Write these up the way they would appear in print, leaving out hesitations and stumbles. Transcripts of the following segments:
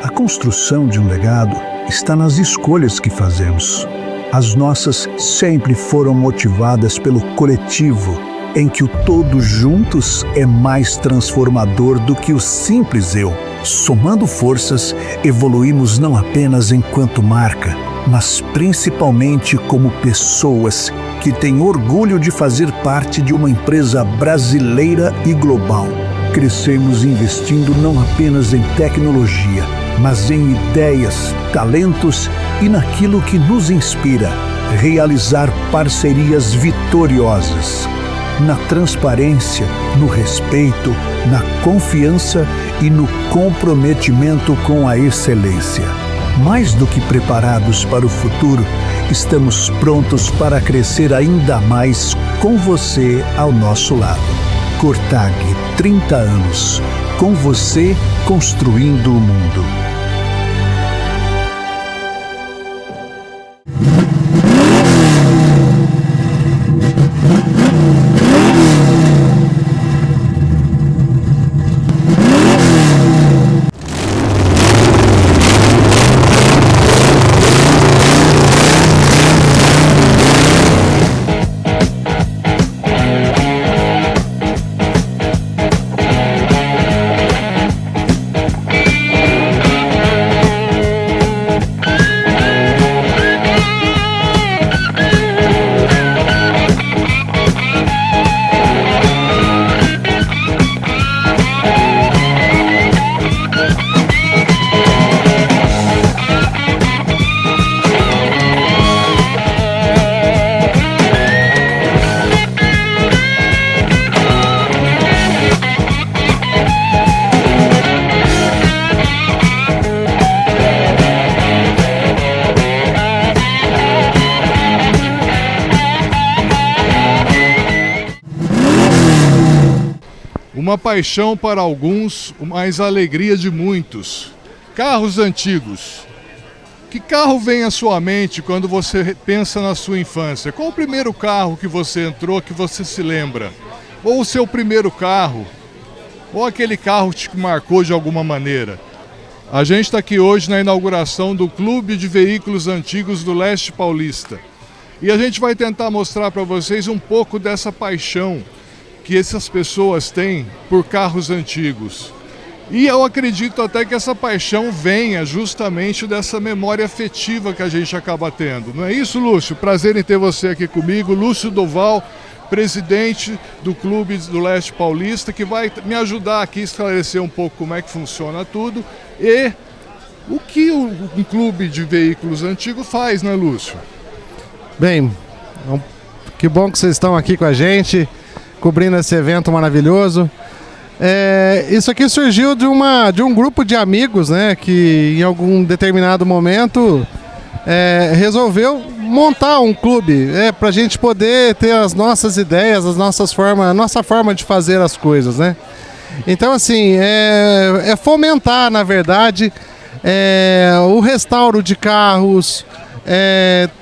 A construção de um legado está nas escolhas que fazemos. As nossas sempre foram motivadas pelo coletivo, em que o todos juntos é mais transformador do que o simples eu. Somando forças, evoluímos não apenas enquanto marca, mas principalmente como pessoas que têm orgulho de fazer parte de uma empresa brasileira e global. Crescemos investindo não apenas em tecnologia, mas em ideias, talentos e naquilo que nos inspira, realizar parcerias vitoriosas. Na transparência, no respeito, na confiança e no comprometimento com a excelência. Mais do que preparados para o futuro, estamos prontos para crescer ainda mais com você ao nosso lado. Cortag, 30 anos. Com você, construindo o mundo. Uma paixão para alguns, mas a alegria de muitos. Carros antigos. Que carro vem à sua mente quando você pensa na sua infância? Qual o primeiro carro que você entrou que você se lembra? Ou o seu primeiro carro? Ou aquele carro que te marcou de alguma maneira? A gente está aqui hoje na inauguração do Clube de Veículos Antigos do Leste Paulista. E a gente vai tentar mostrar para vocês um pouco dessa paixão que essas pessoas têm por carros antigos. E eu acredito até que essa paixão venha justamente dessa memória afetiva que a gente acaba tendo. Não é isso, Lúcio? Prazer em ter você aqui comigo. Lúcio Doval, presidente do Clube do Leste Paulista, que vai me ajudar aqui a esclarecer um pouco como é que funciona tudo e o que um clube de veículos antigos faz, né, Lúcio? Bem, que bom que vocês estão aqui com a gente, cobrindo esse evento maravilhoso. Isso aqui surgiu de um grupo de amigos, né, que em algum determinado momento resolveu montar um clube para a gente poder ter as nossas ideias, a nossa forma de fazer as coisas, né? Então, assim, fomentar, na verdade, o restauro de carros,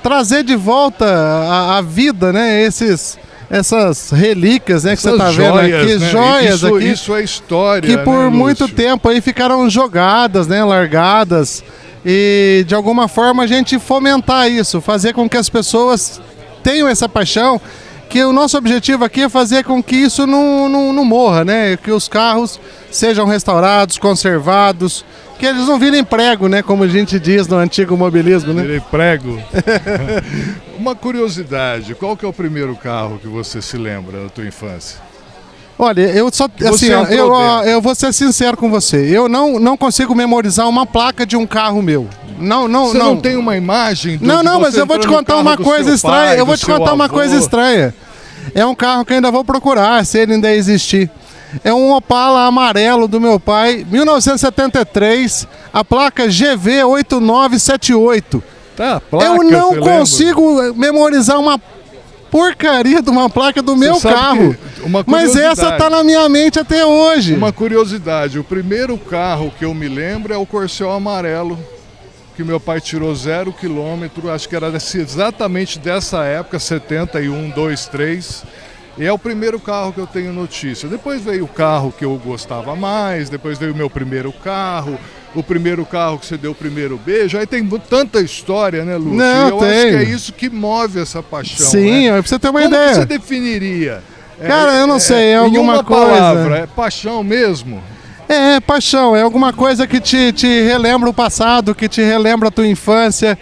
trazer de volta à vida, né, essas relíquias, né, que você está vendo aqui, né? joias aqui. Isso é história, que por né, muito Lúcio? tempo aí ficaram jogadas, né, largadas. E de alguma forma a gente fomentar isso, fazer com que as pessoas tenham essa paixão, que o nosso objetivo aqui é fazer com que isso não morra, né? Que os carros sejam restaurados, conservados, que eles não virem prego, né? Como a gente diz no antigo mobilismo, né? Virei prego. Uma curiosidade, qual que é o primeiro carro que você se lembra da tua infância? Olha, eu só assim, eu vou ser sincero com você. Eu não consigo memorizar uma placa de um carro meu. Você não tem uma imagem do Não, mas eu vou te contar uma coisa estranha. Eu vou te contar uma coisa estranha. É um carro que eu ainda vou procurar, se ele ainda existir. É um Opala amarelo do meu pai, 1973, a placa GV8978. Tá, placa, eu não consigo memorizar uma porcaria de uma placa do meu carro. Mas essa tá na minha mente até hoje. Uma curiosidade, o primeiro carro que eu me lembro é o Corcel amarelo, que meu pai tirou 0 km, acho que era exatamente dessa época, 71, 23. E é o primeiro carro que eu tenho notícia. Depois veio o carro que eu gostava mais, depois veio o meu primeiro carro, o primeiro carro que você deu o primeiro beijo. Aí tem tanta história, né, Lúcio? Não, e eu acho que é isso que move essa paixão. Sim, né? pra você ter uma Como ideia. que você definiria? Cara, eu não sei, é em alguma uma coisa. palavra, é paixão mesmo? É, paixão, é alguma coisa que te relembra o passado, que te relembra a tua infância,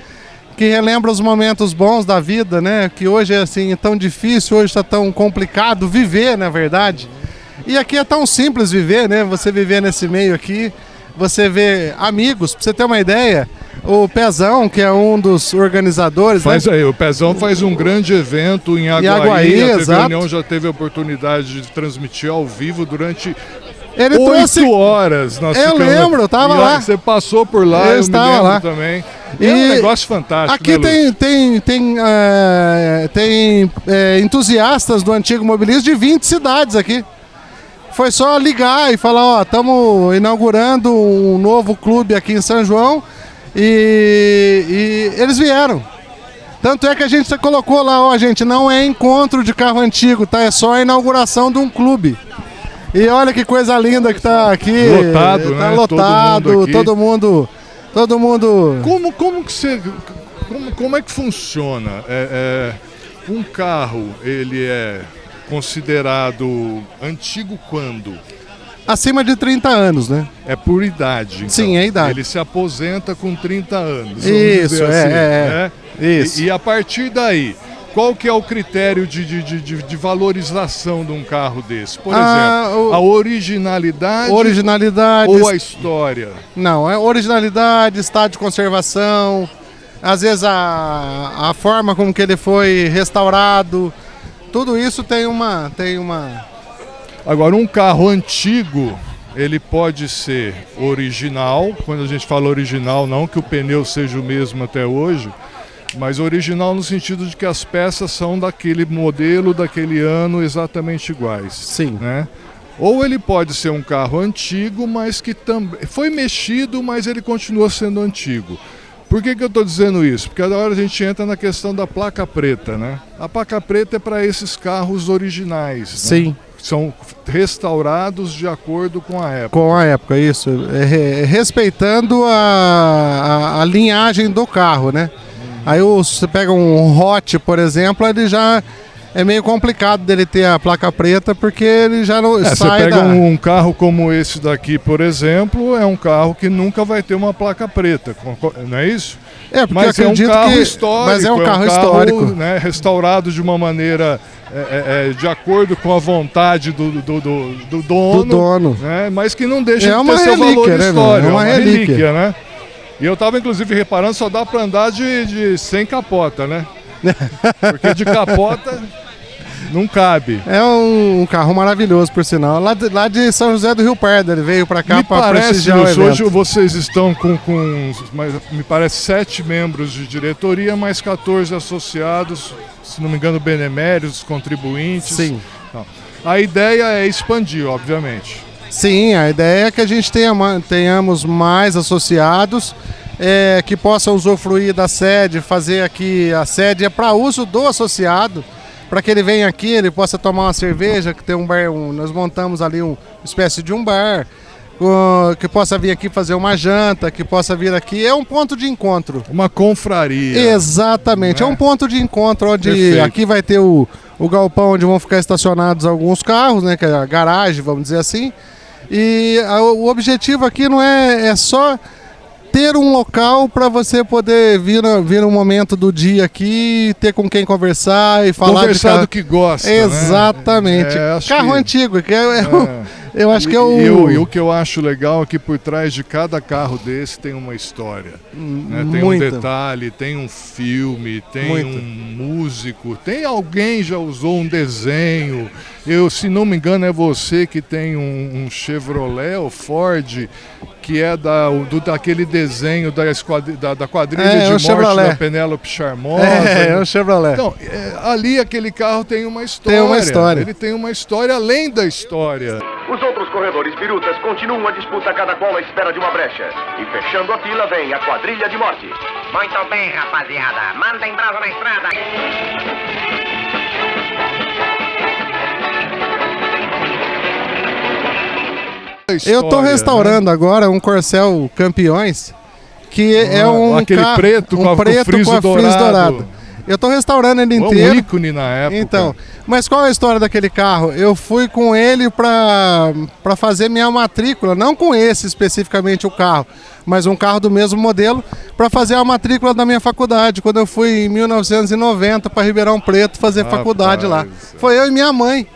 que relembra os momentos bons da vida, né? Que hoje é assim, tão difícil, hoje está tão complicado viver, na verdade. E aqui é tão simples viver, né? Você viver nesse meio aqui, você vê amigos, pra você ter uma ideia, o Pezão, que é um dos organizadores... Faz né? aí, o Pezão faz um grande evento em Aguaí, Aguaí, a TV exato. União já teve a oportunidade de transmitir ao vivo durante Ele 8 trouxe... horas. Nós Eu ficamos- lembro, eu tava E lá. Você passou por lá, Eu eu estava me lembro lá. também. E É um negócio fantástico, Aqui né, Lúcio? tem entusiastas do antigo mobilismo de 20 cidades aqui. Foi só ligar e falar, ó, estamos inaugurando um novo clube aqui em São João e eles vieram. Tanto é que a gente colocou lá, ó, gente, não é encontro de carro antigo, tá? É só a inauguração de um clube. E olha que coisa linda que tá aqui. Lotado, tá né? lotado, Todo mundo aqui. todo mundo. Como que você... Como é que funciona? Um carro, ele é considerado antigo quando? Acima de 30 anos, né? É por idade. Então. Sim, é idade. Ele se aposenta com 30 anos. vamos Isso, dizer né? Isso. E a partir daí, qual que é o critério de valorização de um carro desse? Por exemplo, a originalidade Originalidade. ou a história? Não, é originalidade, estado de conservação, às vezes a forma como que ele foi restaurado. Tudo isso tem uma. Agora, um carro antigo, ele pode ser original. Quando a gente fala original, não que o pneu seja o mesmo até hoje, mas original no sentido de que as peças são daquele modelo, daquele ano, exatamente iguais. Sim. Né? Ou ele pode ser um carro antigo, mas que também foi mexido, mas ele continua sendo antigo. Por que eu estou dizendo isso? Porque da hora a gente entra na questão da placa preta, né? A placa preta é para esses carros originais. Sim. Né? São restaurados de acordo com a época. Com a época, isso. Respeitando a linhagem do carro, né? Aí você pega um Hot, por exemplo, ele já é meio complicado dele ter a placa preta, porque ele já não Você sai pega um carro como esse daqui, por exemplo, é um carro que nunca vai ter uma placa preta, não é isso? É, porque Mas eu é um acredito carro que... histórico, Mas é um carro histórico. Né, restaurado de uma maneira de acordo com a vontade do dono, Do dono. né, mas que não deixa É de uma ter seu valor relíquia, né, histórico. meu? É uma relíquia. Né? E eu estava inclusive reparando, só dá para andar sem capota, né? Porque de capota não cabe. É um carro maravilhoso, por sinal. Lá de São José do Rio Pardo, ele veio pra cá Me para parece, prestigiar o Lúcio, evento. hoje vocês estão com me parece 7 membros de diretoria, mais 14 associados, se não me engano, beneméritos, contribuintes. Sim. Não. A ideia é expandir, obviamente. Sim, a ideia é que a gente tenhamos mais associados que possam usufruir da sede, fazer aqui a sede é para uso do associado, para que ele venha aqui, ele possa tomar uma cerveja, que tem um bar, nós montamos ali uma espécie de um bar, que possa vir aqui fazer uma janta, que possa vir aqui, é um ponto de encontro. Uma confraria. Exatamente, é um ponto de encontro onde Perfeito. aqui vai ter o galpão onde vão ficar estacionados alguns carros, né, que é a garagem, vamos dizer assim. E o objetivo aqui não é só ter um local para você poder vir um momento do dia aqui, ter com quem conversar e falar Conversar de carro. do que gosta. Exatamente. Né? Acho Carro que... antigo, que eu acho que é E o que eu acho legal é que por trás de cada carro desse tem uma história. Né? Tem um detalhe, tem um filme, tem um músico, tem alguém já usou um desenho. Se não me engano, é você que tem um Chevrolet ou Ford, que é daquele desenho da quadrilha de morte Chevrolet. da Penélope Charmosa. É o Chevrolet. Então, ali aquele carro tem uma história. Tem uma história. Ele tem uma história além da história. Os outros corredores birutas continuam a disputa, cada qual à espera de uma brecha. E fechando a fila vem a quadrilha de morte. Muito bem, rapaziada. Mandem brasa na estrada. Eu tô restaurando agora um Corcel Campeões, que é um aquele carro, preto com um a preto friso com a friso dourado. Eu tô restaurando ele inteiro. Um ícone na época. Então, mas qual é a história daquele carro? Eu fui com ele para fazer minha matrícula, não com esse especificamente o carro, mas um carro do mesmo modelo, para fazer a matrícula da minha faculdade, quando eu fui em 1990 para Ribeirão Preto fazer faculdade lá. Foi eu e minha mãe.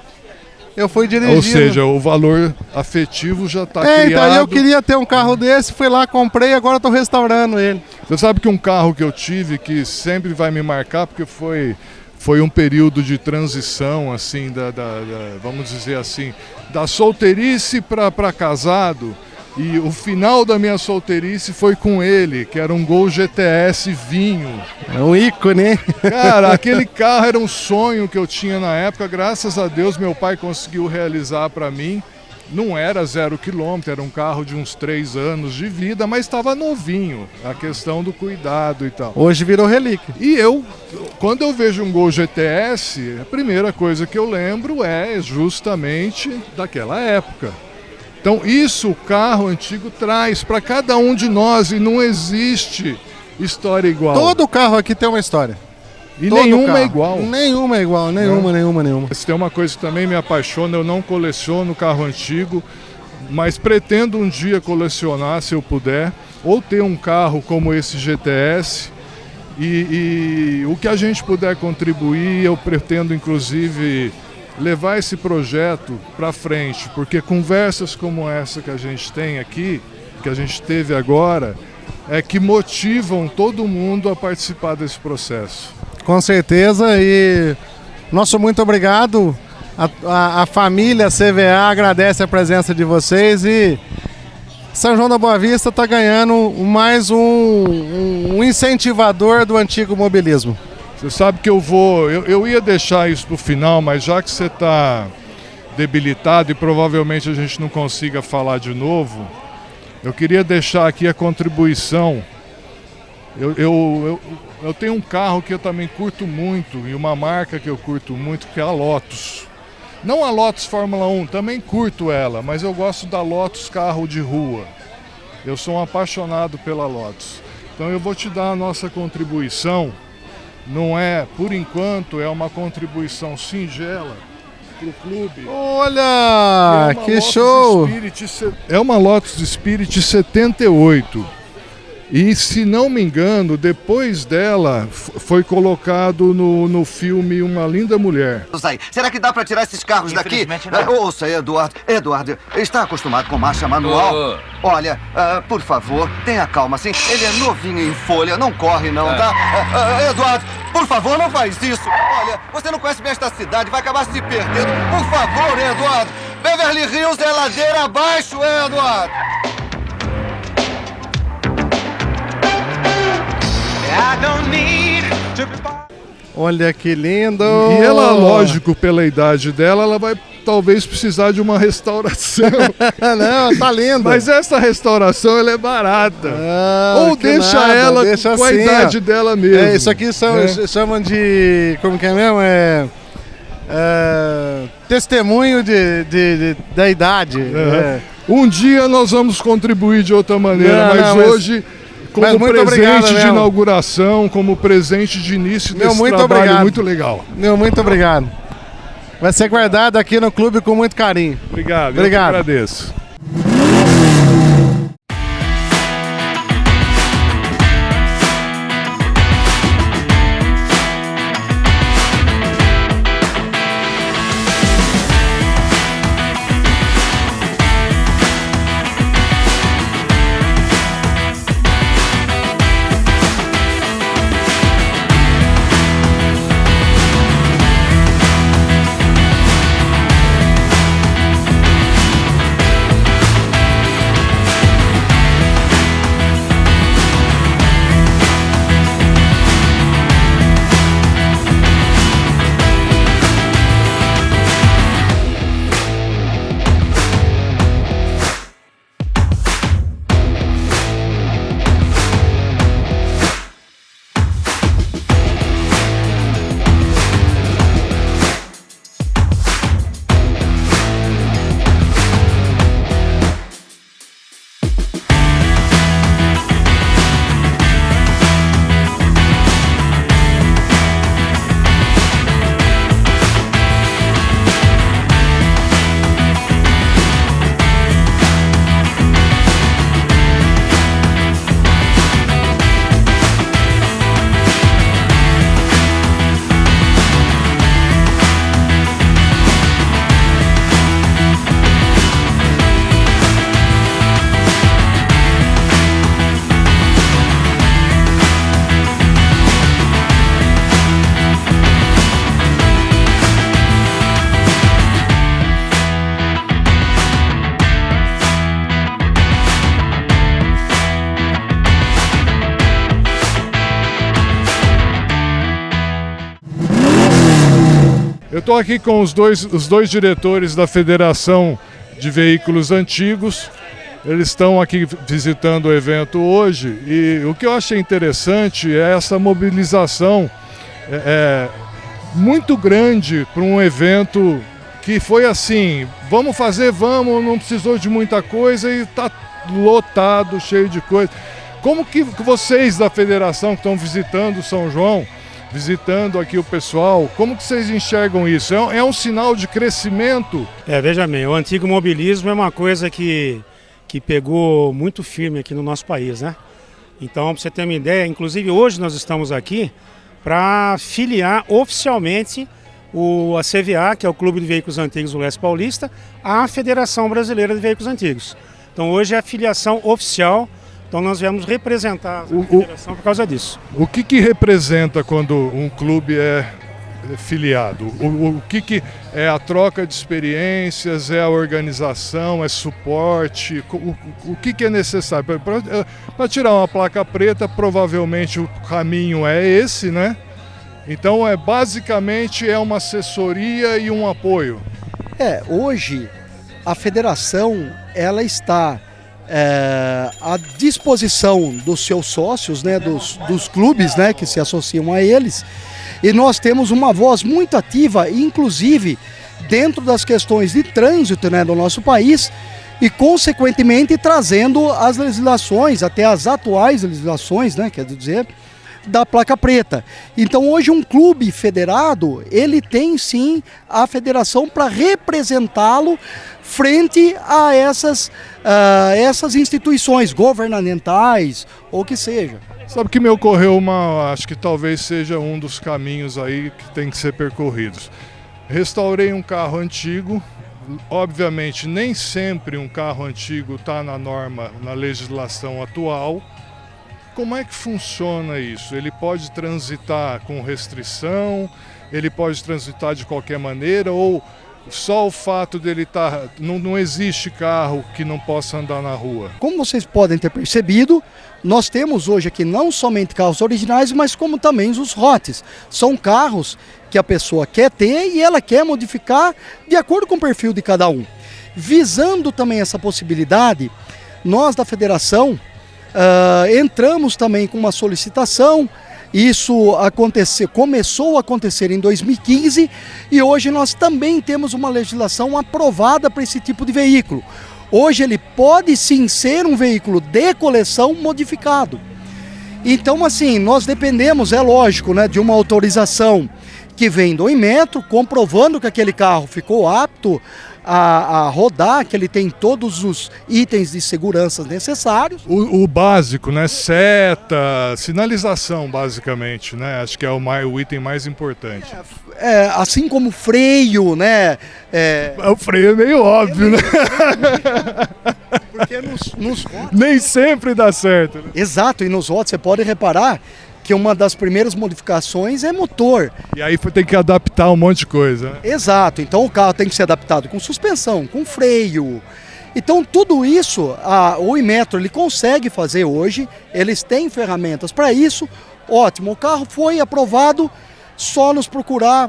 Eu fui dirigindo. Ou seja, o valor afetivo já está criado. Então eu queria ter um carro desse, fui lá, comprei, agora estou restaurando ele. Você sabe que um carro que eu tive que sempre vai me marcar, porque foi um período de transição, assim, vamos dizer assim, da solteirice para casado. E o final da minha solteirice foi com ele, que era um Gol GTS vinho. É um ícone, hein? Cara, aquele carro era um sonho que eu tinha na época. Graças a Deus, meu pai conseguiu realizar para mim. Não era 0 quilômetro, era um carro de uns 3 anos de vida, mas estava novinho. A questão do cuidado e tal. Hoje virou relíquia. E quando eu vejo um Gol GTS, a primeira coisa que eu lembro é justamente daquela época. Então isso o carro antigo traz para cada um de nós e não existe história igual. Todo carro aqui tem uma história. E Todo nenhuma carro. é igual. Nenhuma é igual, nenhuma. Se tem uma coisa que também me apaixona, eu não coleciono carro antigo, mas pretendo um dia colecionar, se eu puder, ou ter um carro como esse GTS. E o que a gente puder contribuir, eu pretendo inclusive levar esse projeto para frente, porque conversas como essa que a gente tem aqui, que a gente teve agora, é que motivam todo mundo a participar desse processo. Com certeza, e nosso muito obrigado. A família CVA agradece a presença de vocês e São João da Boa Vista está ganhando mais um incentivador do antigo mobilismo. Você sabe que eu ia deixar isso para o final, mas já que você está debilitado e provavelmente a gente não consiga falar de novo, eu queria deixar aqui a contribuição. Eu tenho um carro que eu também curto muito e uma marca que eu curto muito, que é a Lotus. Não a Lotus Fórmula 1, também curto ela, mas eu gosto da Lotus carro de rua. Eu sou um apaixonado pela Lotus. Então eu vou te dar a nossa contribuição. Não é, por enquanto, é uma contribuição singela para o clube. Olha, que show! É uma Lotus Spirit 78. E, se não me engano, depois dela foi colocado no filme Uma Linda Mulher. Será que dá pra tirar esses carros daqui? Ouça, Eduardo, está acostumado com marcha manual? Olha, por favor, tenha calma, sim. Ele é novinho em folha, não corre não, tá? Eduardo, por favor, não faz isso. Olha, você não conhece bem esta cidade, vai acabar se perdendo. Por favor, Eduardo. Beverly Hills é ladeira abaixo, Eduardo. Olha que lindo! E ela, lógico, pela idade dela, ela vai talvez precisar de uma restauração. Não, tá lindo! Mas essa restauração, ela é barata. Ou deixa nada, ela deixa com a assim, idade dela mesmo. Isso aqui chamam de... Como que é mesmo? Testemunho da idade. Um dia nós vamos contribuir de outra maneira, mas hoje... Como presente de inauguração, como presente de início desse trabalho muito legal. Muito obrigado. Vai ser guardado aqui no clube com muito carinho. Obrigado. Eu que agradeço. Eu estou aqui com os dois diretores da Federação de Veículos Antigos. Eles estão aqui visitando o evento hoje e o que eu achei interessante é essa mobilização muito grande para um evento que foi assim, vamos fazer, vamos, não precisou de muita coisa e está lotado, cheio de coisa. Como que vocês da federação que estão visitando São João, visitando aqui o pessoal, como que vocês enxergam isso? É um sinal de crescimento? Veja bem, o antigo mobilismo é uma coisa que pegou muito firme aqui no nosso país, né? Então, para você ter uma ideia, inclusive hoje nós estamos aqui para filiar oficialmente a CVA, que é o Clube de Veículos Antigos do Leste Paulista, à Federação Brasileira de Veículos Antigos. Então hoje é a filiação oficial, então nós viemos representar a federação por causa disso. O que representa quando um clube é filiado? O que é a troca de experiências, é a organização, é suporte? O que é necessário? Para tirar uma placa preta, provavelmente o caminho é esse, né? Então basicamente é uma assessoria e um apoio. Hoje a federação ela está à disposição dos seus sócios, né, dos clubes, né, que se associam a eles, e nós temos uma voz muito ativa, inclusive dentro das questões de trânsito, né, do nosso país, e consequentemente trazendo as legislações, até as atuais legislações, né, quer dizer, da placa preta. Então hoje um clube federado, ele tem sim a federação para representá-lo frente a essas instituições governamentais ou que seja. Sabe que me ocorreu acho que talvez seja um dos caminhos aí que tem que ser percorridos. Restaurei um carro antigo, obviamente nem sempre um carro antigo está na norma, na legislação atual. Como é que funciona isso? Ele pode transitar com restrição, ele pode transitar de qualquer maneira ou só o fato dele estar... Não existe carro que não possa andar na rua? Como vocês podem ter percebido, nós temos hoje aqui não somente carros originais, mas como também os HOTs. São carros que a pessoa quer ter e ela quer modificar de acordo com o perfil de cada um. Visando também essa possibilidade, nós da federação entramos também com uma solicitação. Isso começou a acontecer em 2015 e hoje nós também temos uma legislação aprovada para esse tipo de veículo. Hoje ele pode sim ser um veículo de coleção modificado. Então assim, nós dependemos, é lógico, né, de uma autorização que vem do Inmetro, comprovando que aquele carro ficou apto a rodar, que ele tem todos os itens de segurança necessários. O básico, né? Seta, sinalização basicamente, né? Acho que é o item mais importante. Assim como freio, né? O freio é meio óbvio, né? Porque nos nem sempre dá certo. Né? Exato, e nos ROTs você pode reparar que uma das primeiras modificações é motor. E aí tem que adaptar um monte de coisa. Né? Exato, então o carro tem que ser adaptado com suspensão, com freio. Então tudo isso o Inmetro ele consegue fazer hoje, eles têm ferramentas para isso. Ótimo, o carro foi aprovado, só nos procurar,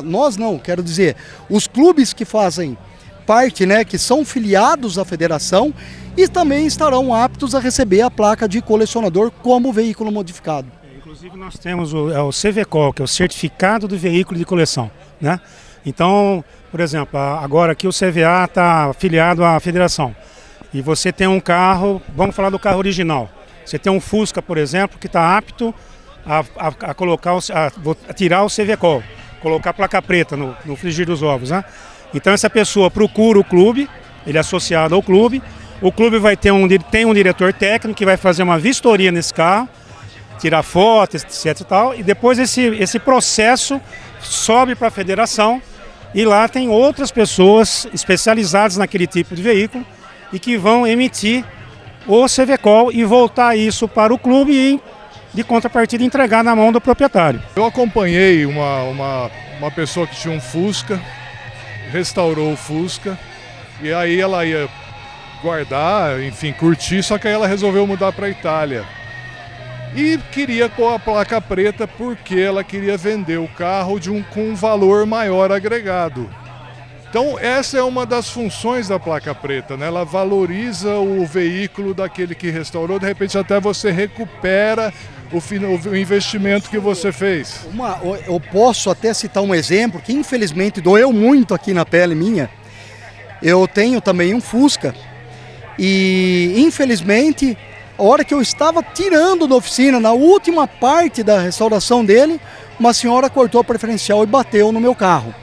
nós não, quero dizer, os clubes que fazem parte, né, que são filiados à federação e também estarão aptos a receber a placa de colecionador como veículo modificado. Inclusive nós temos o CVCOL, que é o Certificado do Veículo de Coleção, né? Então, por exemplo, agora aqui o CVA está afiliado à federação e você tem um carro, vamos falar do carro original, você tem um Fusca, por exemplo, que está apto a colocar, a tirar o CVCOL, colocar a placa preta no frigir dos ovos, né? Então essa pessoa procura o clube, ele é associado ao clube, o clube tem um diretor técnico que vai fazer uma vistoria nesse carro, tirar fotos, etc e tal, e depois esse processo sobe para a federação e lá tem outras pessoas especializadas naquele tipo de veículo e que vão emitir o CVCOL e voltar isso para o clube e de contrapartida entregar na mão do proprietário. Eu acompanhei uma pessoa que tinha um Fusca, restaurou o Fusca e aí ela ia guardar, enfim, curtir, só que aí ela resolveu mudar para a Itália. e queria pôr a placa preta porque ela queria vender o carro com um valor maior agregado. Então essa é uma das funções da placa preta, né? Ela valoriza o veículo daquele que restaurou, de repente até você recupera o investimento que você fez. Eu posso até citar um exemplo que infelizmente doeu muito aqui na pele minha. Eu tenho também um Fusca e infelizmente a hora que eu estava tirando da oficina, na última parte da restauração dele, uma senhora cortou a preferencial e bateu no meu carro.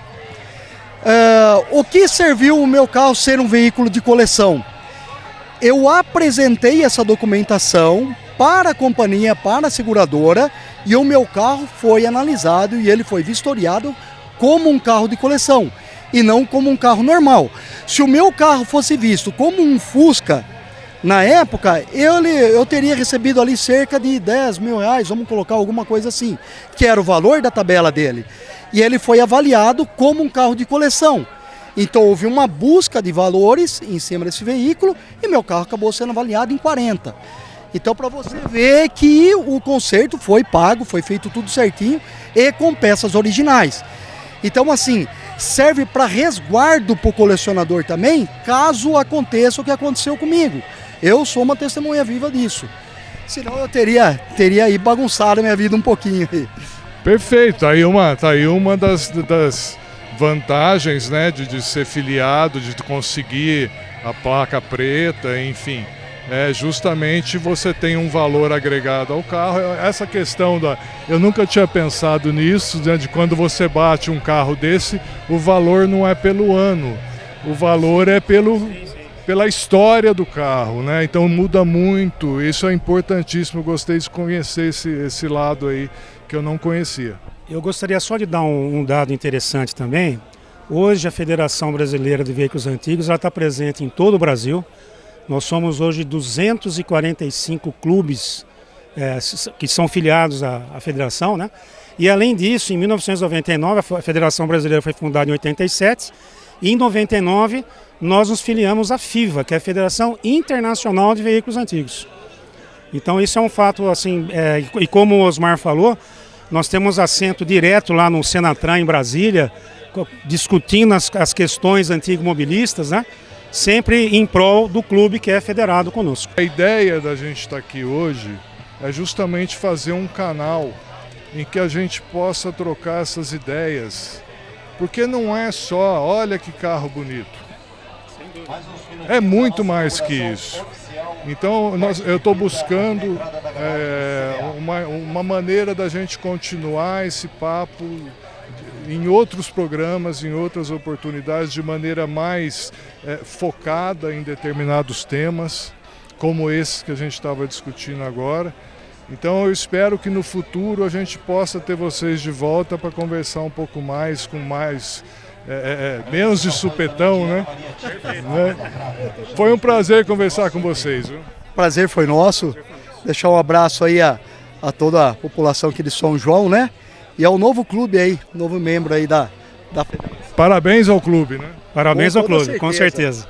O que serviu o meu carro ser um veículo de coleção? Eu apresentei essa documentação para a companhia, para a seguradora, e o meu carro foi analisado e ele foi vistoriado como um carro de coleção e não como um carro normal. Se o meu carro fosse visto como um Fusca, na época eu teria recebido ali cerca de 10 mil reais, vamos colocar alguma coisa assim, que era o valor da tabela dele. E ele foi avaliado como um carro de coleção. Então houve uma busca de valores em cima desse veículo e meu carro acabou sendo avaliado em 40. Então para você ver que o conserto foi pago, foi feito tudo certinho e com peças originais. Então assim, serve para resguardo para o colecionador também, caso aconteça o que aconteceu comigo. Eu sou uma testemunha viva disso. Senão eu teria aí bagunçado a minha vida um pouquinho. Perfeito, tá aí uma das vantagens, né, de ser filiado, de conseguir a placa preta, enfim. Justamente você tem um valor agregado ao carro. Essa questão eu nunca tinha pensado nisso, né, de quando você bate um carro desse, o valor não é pelo ano, o valor é pela história do carro, né? Então muda muito, isso é importantíssimo. Eu gostei de conhecer esse lado aí que eu não conhecia. Eu gostaria só de dar um dado interessante também. Hoje a Federação Brasileira de Veículos Antigos está presente em todo o Brasil. Nós somos hoje 245 clubes que são filiados à federação, né? E além disso, em 1999, a Federação Brasileira foi fundada em 87, e em 99 nós nos filiamos à FIVA, que é a Federação Internacional de Veículos Antigos. Então isso é um fato, assim, e como o Osmar falou, nós temos assento direto lá no Senatran, em Brasília, discutindo as questões antigo-mobilistas, né? Sempre em prol do clube que é federado conosco. A ideia da gente estar aqui hoje é justamente fazer um canal em que a gente possa trocar essas ideias, porque não é só, olha que carro bonito, é muito mais que isso. Então eu estou buscando uma maneira da gente continuar esse papo em outros programas, em outras oportunidades, de maneira mais focada em determinados temas, como esse que a gente estava discutindo agora. Então eu espero que no futuro a gente possa ter vocês de volta para conversar um pouco mais, com mais menos de supetão, né? Foi um prazer conversar com vocês. Viu? Prazer foi nosso. Deixar um abraço aí a toda a população aqui de São João, né? E ao novo clube aí, novo membro aí da Federação. Parabéns ao clube, né? Parabéns ao clube, com certeza.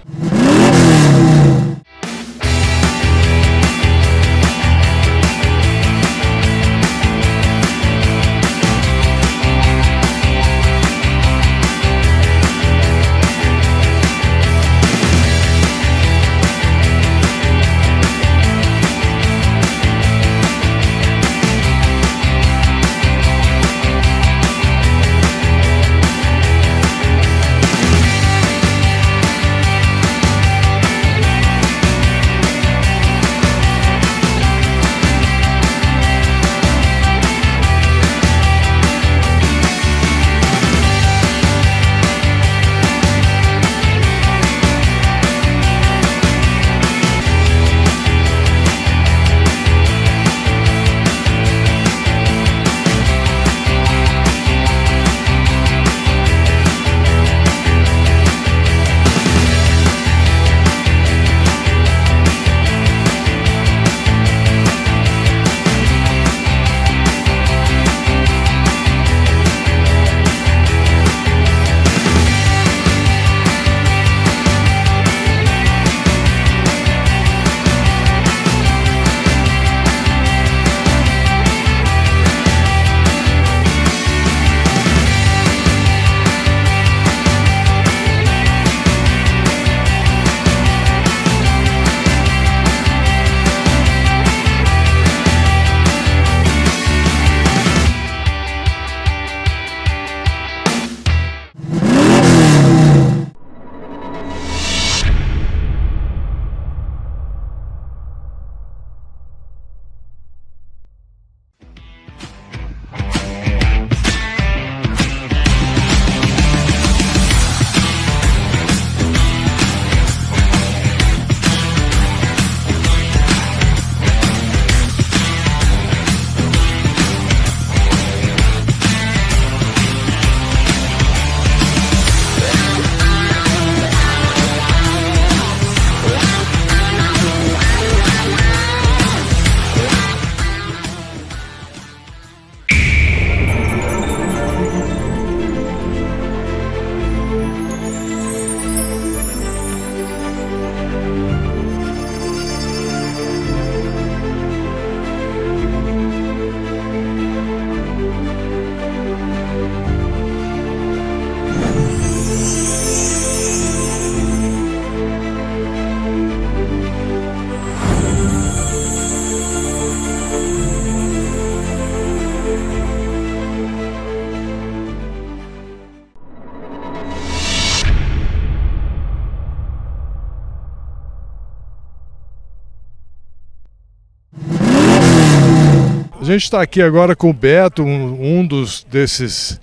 gente está aqui agora com o Beto, um desses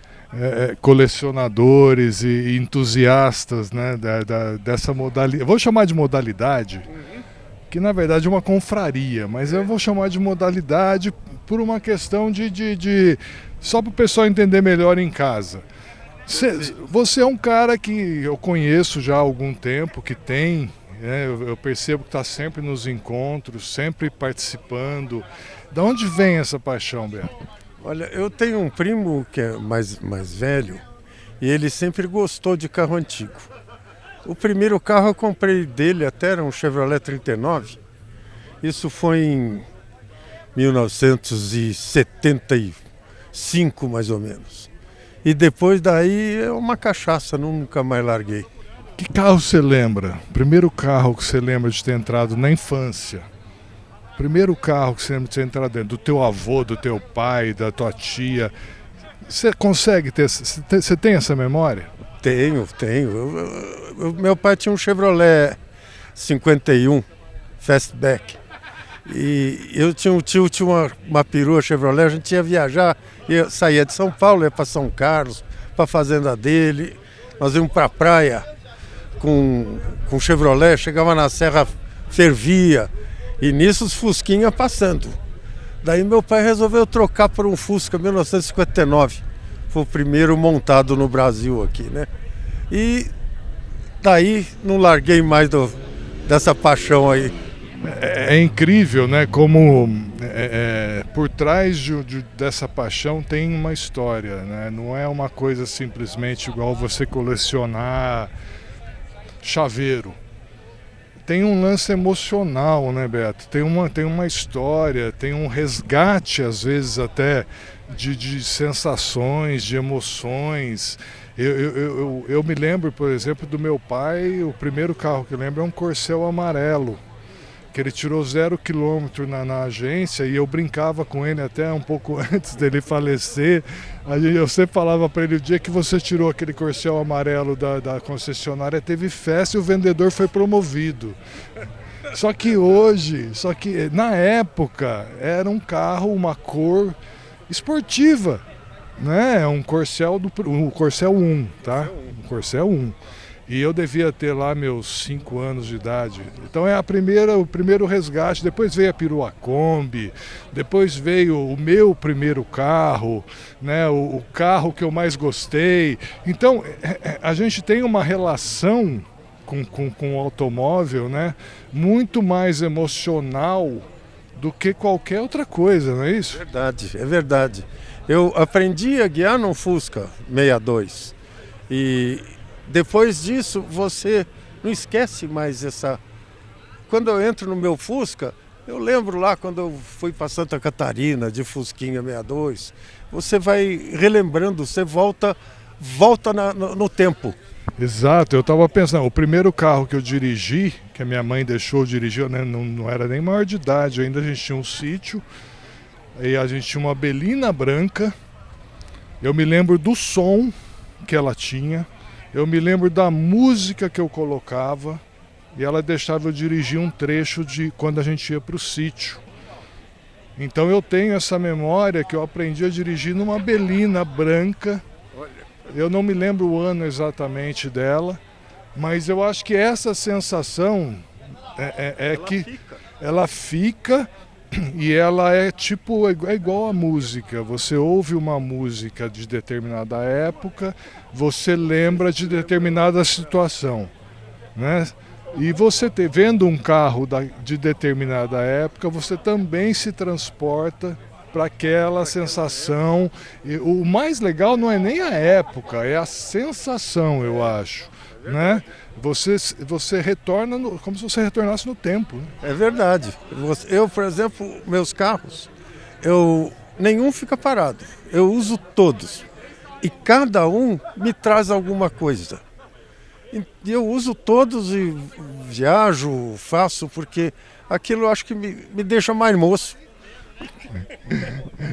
colecionadores e entusiastas, né, dessa modalidade. Vou chamar de modalidade, que na verdade é uma confraria, mas eu vou chamar de modalidade por uma questão de só para o pessoal entender melhor em casa. Você é um cara que eu conheço já há algum tempo, que tem, eu percebo que está sempre nos encontros, sempre participando. De onde vem essa paixão, Beto? Olha, eu tenho um primo que é mais velho e ele sempre gostou de carro antigo. O primeiro carro eu comprei dele até era um Chevrolet 39. Isso foi em 1975, mais ou menos. E depois daí é uma cachaça, nunca mais larguei. Que carro você lembra? Primeiro carro que você lembra de ter entrado na infância? Primeiro carro que você lembra de ter entrado dentro? Do teu avô, do teu pai, da tua tia? Você consegue ter... Você tem essa memória? Tenho. Meu pai tinha um Chevrolet 51 Fastback. E eu tinha um tio, tinha uma perua Chevrolet, a gente ia viajar, saía de São Paulo, ia para São Carlos, para a fazenda dele. Nós íamos para a praia com Chevrolet, chegava na serra, fervia, e nisso os Fusquinha passando. Daí meu pai resolveu trocar por um Fusca 1959. Foi o primeiro montado no Brasil aqui, né? E daí não larguei mais dessa paixão aí. É incrível, né? Como por trás dessa paixão tem uma história, né? Não é uma coisa simplesmente igual você colecionar chaveiro. Tem um lance emocional, né, Beto? Tem uma história, tem um resgate, às vezes até, de sensações, de emoções. Eu me lembro, por exemplo, do meu pai, o primeiro carro que eu lembro é um Corcel amarelo, que ele tirou 0 km na agência, e eu brincava com ele até um pouco antes dele falecer. Eu sempre falava para ele: o dia que você tirou aquele Corcel amarelo da concessionária, teve festa e o vendedor foi promovido. Só que na época era um carro, uma cor esportiva, né? Um Corcel Corcel 1, tá? Um Corcel 1. E eu devia ter lá meus 5 anos de idade. Então o primeiro resgate. Depois veio a perua Kombi, depois veio o meu primeiro carro, né? O carro que eu mais gostei. Então a gente tem uma relação com o automóvel, né? Muito mais emocional do que qualquer outra coisa, não é isso? É verdade. Eu aprendi a guiar num Fusca 62 e depois disso, você não esquece mais essa... Quando eu entro no meu Fusca, eu lembro lá quando eu fui para Santa Catarina, de Fusquinha 62, você vai relembrando, você volta no tempo. Exato, eu estava pensando, o primeiro carro que eu dirigi, que a minha mãe deixou dirigir, né, não era nem maior de idade, ainda a gente tinha um sítio, e a gente tinha uma Belina branca. Eu me lembro do som que ela tinha. Eu me lembro da música que eu colocava, e ela deixava eu dirigir um trecho de quando a gente ia para o sítio. Então eu tenho essa memória que eu aprendi a dirigir numa Belina branca. Eu não me lembro o ano exatamente dela, mas eu acho que essa sensação ela fica e ela é igual a música. Você ouve uma música de determinada época, você lembra de determinada situação, né? E você vendo um carro de determinada época, você também se transporta para aquela sensação. E o mais legal não é nem a época, é a sensação, eu acho, né? Você retorna como se você retornasse no tempo, né? É verdade. Eu, por exemplo, meus carros, nenhum fica parado. Eu uso todos. E cada um me traz alguma coisa. E eu uso todos e viajo, faço, porque aquilo eu acho que me deixa mais moço.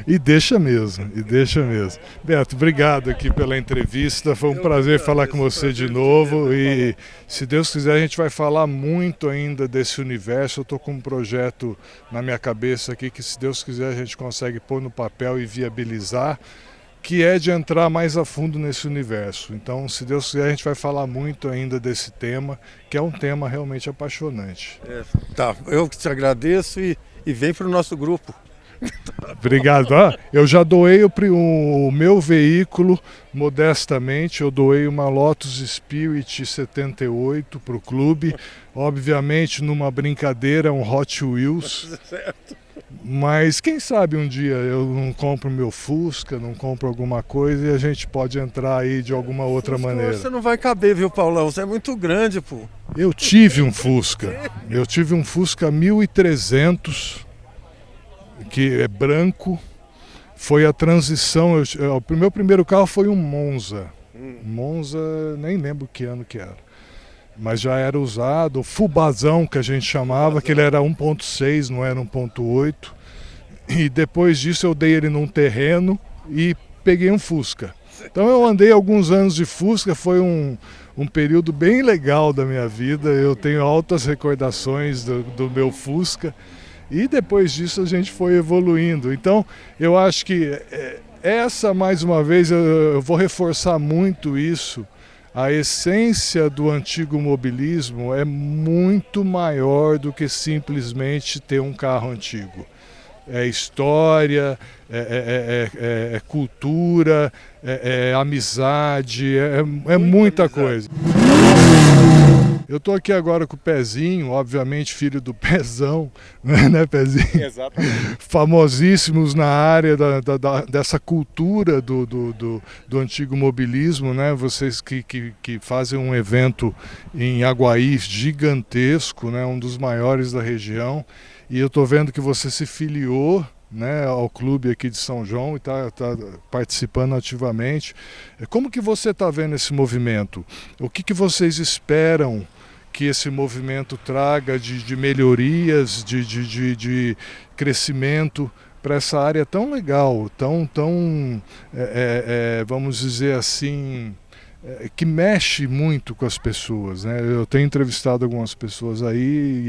E deixa mesmo, e deixa mesmo. Beto, obrigado aqui pela entrevista, foi um prazer falar com você de novo e se Deus quiser a gente vai falar muito ainda desse universo. Eu estou com um projeto na minha cabeça aqui que se Deus quiser a gente consegue pôr no papel e viabilizar, que é de entrar mais a fundo nesse universo. Então, se Deus quiser, a gente vai falar muito ainda desse tema, que é um tema realmente apaixonante. Tá, eu que te agradeço e vem para o nosso grupo. Obrigado. Eu já doei o meu veículo, modestamente, eu doei uma Lotus Spirit 78 para o clube, obviamente numa brincadeira, um Hot Wheels. Certo. Mas quem sabe um dia eu não compro meu Fusca, não compro alguma coisa e a gente pode entrar aí de alguma outra maneira. Você não vai caber, viu, Paulão? Você é muito grande, pô. Eu tive um Fusca 1300, que é branco. Foi a transição, o meu primeiro carro foi um Monza. Monza, nem lembro que ano que era. Mas já era usado, o Fubazão que a gente chamava, que ele era 1.6, não era 1.8. E depois disso eu dei ele num terreno e peguei um Fusca. Então eu andei alguns anos de Fusca, foi um período bem legal da minha vida. Eu tenho altas recordações do meu Fusca. E depois disso a gente foi evoluindo. Então eu acho que mais uma vez, eu vou reforçar muito isso. A essência do antigo mobilismo é muito maior do que simplesmente ter um carro antigo. É história, é cultura, é amizade, é muita coisa. Eu estou aqui agora com o Pezinho, obviamente filho do Pezão, né, Pezinho? Exatamente. Famosíssimos na área dessa cultura do antigo mobilismo, né? Vocês que fazem um evento em Aguaí gigantesco, né? Um dos maiores da região. E eu estou vendo que você se filiou, né, ao clube aqui de São João e está participando ativamente. Como que você está vendo esse movimento? O que vocês esperam que esse movimento traga de melhorias, de crescimento para essa área tão legal, vamos dizer assim, que mexe muito com as pessoas, né? Eu tenho entrevistado algumas pessoas aí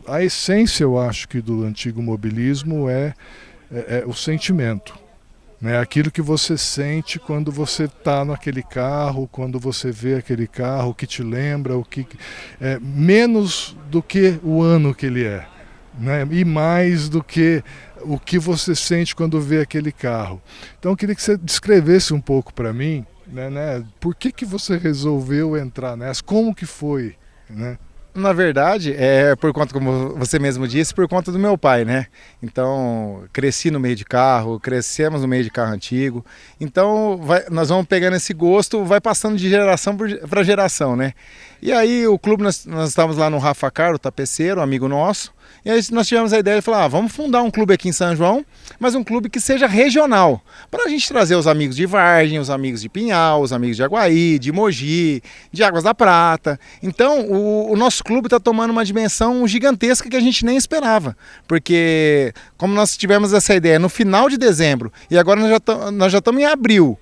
a essência, eu acho que do antigo mobilismo é o sentimento, né? Aquilo que você sente quando você está naquele carro, quando você vê aquele carro, que te lembra, menos do que o ano que ele é, né? E mais do que o que você sente quando vê aquele carro. Então eu queria que você descrevesse um pouco para mim, né? Por que você resolveu entrar nessa? Como que foi, né? Na verdade, por conta, como você mesmo disse, por conta do meu pai, né? Então, cresci no meio de carro, crescemos no meio de carro antigo. Então, nós vamos pegando esse gosto, vai passando de geração para geração, né? E aí, o clube, nós estávamos lá no Rafa Caro, tapeceiro, amigo nosso. E aí nós tivemos a ideia de falar, vamos fundar um clube aqui em São João, mas um clube que seja regional, para a gente trazer os amigos de Vargem, os amigos de Pinhal, os amigos de Aguaí, de Mogi, de Águas da Prata. Então o nosso clube está tomando uma dimensão gigantesca que a gente nem esperava, porque como nós tivemos essa ideia no final de dezembro e agora nós já estamos em abril.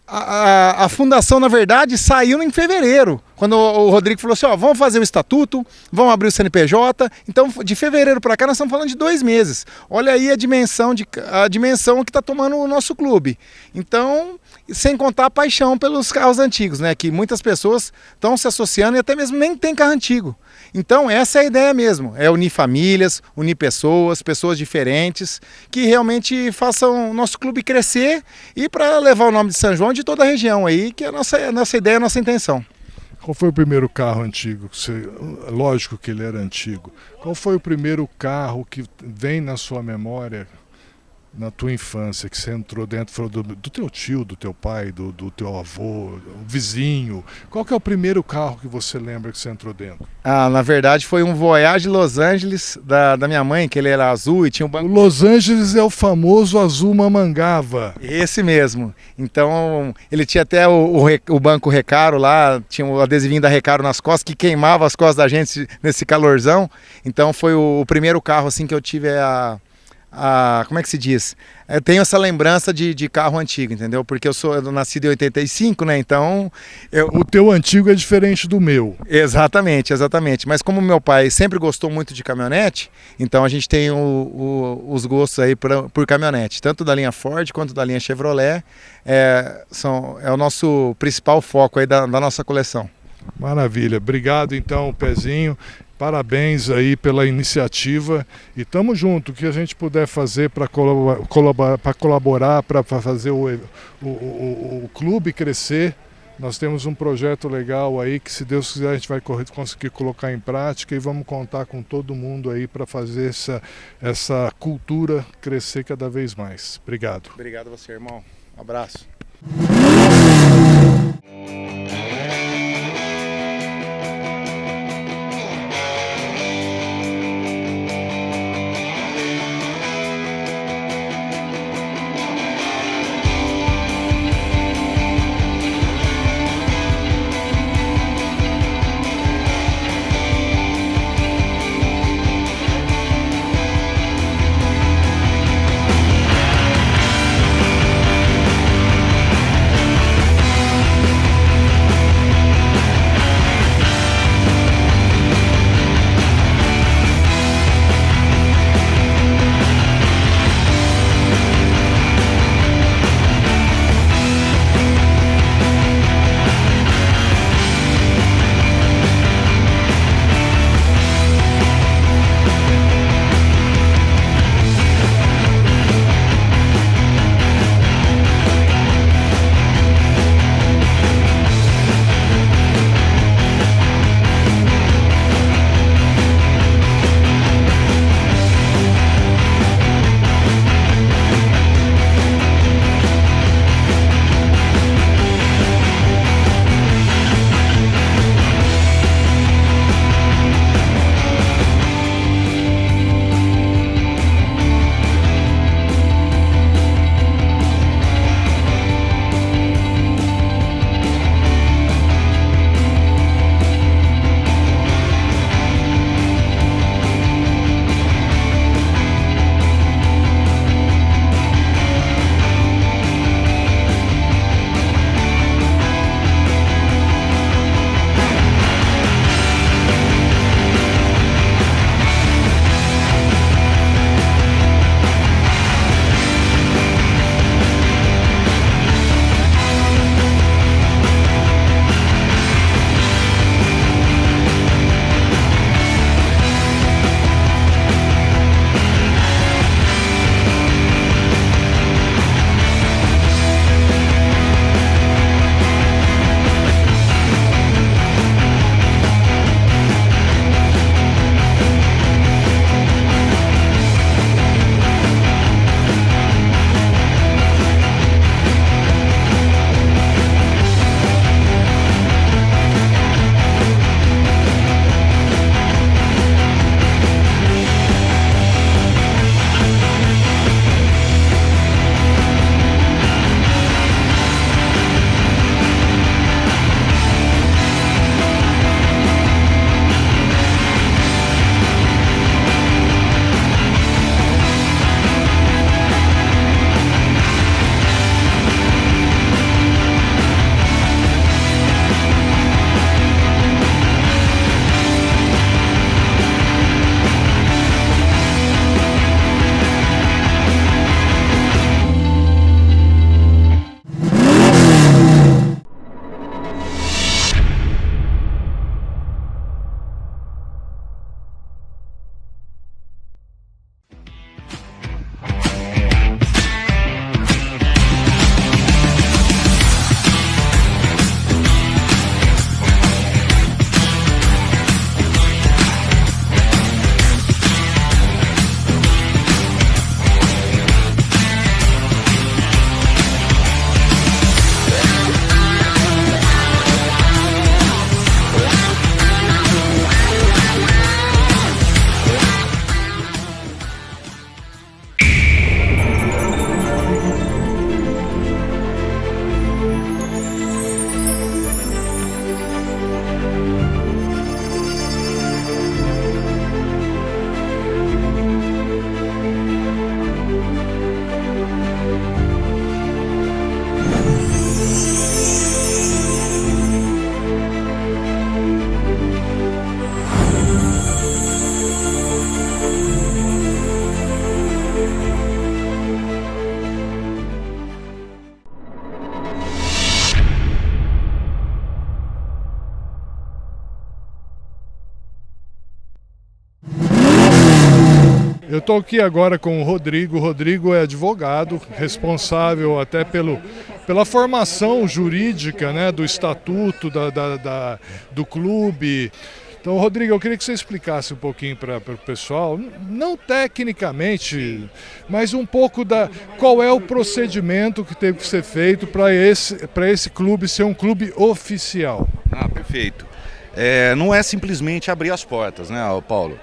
A fundação, na verdade, saiu em fevereiro, quando o Rodrigo falou assim, vamos fazer o estatuto, vamos abrir o CNPJ. Então, de fevereiro para cá, nós estamos falando de 2 meses. Olha aí a dimensão que está tomando o nosso clube. Então, sem contar a paixão pelos carros antigos, né? Que muitas pessoas estão se associando e até mesmo nem tem carro antigo. Então, essa é a ideia mesmo, é unir famílias, unir pessoas diferentes, que realmente façam o nosso clube crescer e para levar o nome de São João de toda a região aí, que é a nossa ideia, a nossa intenção. Qual foi o primeiro carro antigo? Lógico que ele era antigo. Qual foi o primeiro carro que vem na sua memória, na tua infância, que você entrou dentro do teu tio, do teu pai, do teu avô, o vizinho? Qual que é o primeiro carro que você lembra que você entrou dentro? Na verdade foi um Voyage Los Angeles da minha mãe, que ele era azul e tinha um banco... O Los Angeles é o famoso azul mamangava. Esse mesmo. Então ele tinha até o banco Recaro lá, tinha o adesivinho da Recaro nas costas, que queimava as costas da gente nesse calorzão. Então foi o primeiro carro assim que eu tive como é que se diz? Eu tenho essa lembrança de carro antigo, entendeu? Porque eu sou nascido em 85, né? Então... O teu antigo é diferente do meu. Exatamente, exatamente. Mas como meu pai sempre gostou muito de caminhonete, então a gente tem os gostos aí por caminhonete. Tanto da linha Ford quanto da linha Chevrolet. É o nosso principal foco aí da nossa coleção. Maravilha. Obrigado, então, Pezinho. Parabéns aí pela iniciativa e tamo junto. O que a gente puder fazer para colaborar, para fazer o clube crescer. Nós temos um projeto legal aí que, se Deus quiser, a gente vai conseguir colocar em prática e vamos contar com todo mundo aí para fazer essa cultura crescer cada vez mais. Obrigado. Obrigado a você, irmão. Um abraço. estou aqui agora com o Rodrigo. O Rodrigo é advogado, responsável até pela formação jurídica, né, do estatuto do clube. Então, Rodrigo, eu queria que você explicasse um pouquinho para o pessoal, não tecnicamente, mas um pouco qual é o procedimento que teve que ser feito para esse clube ser um clube oficial. Ah, perfeito. Não é simplesmente abrir as portas, né, Paulo?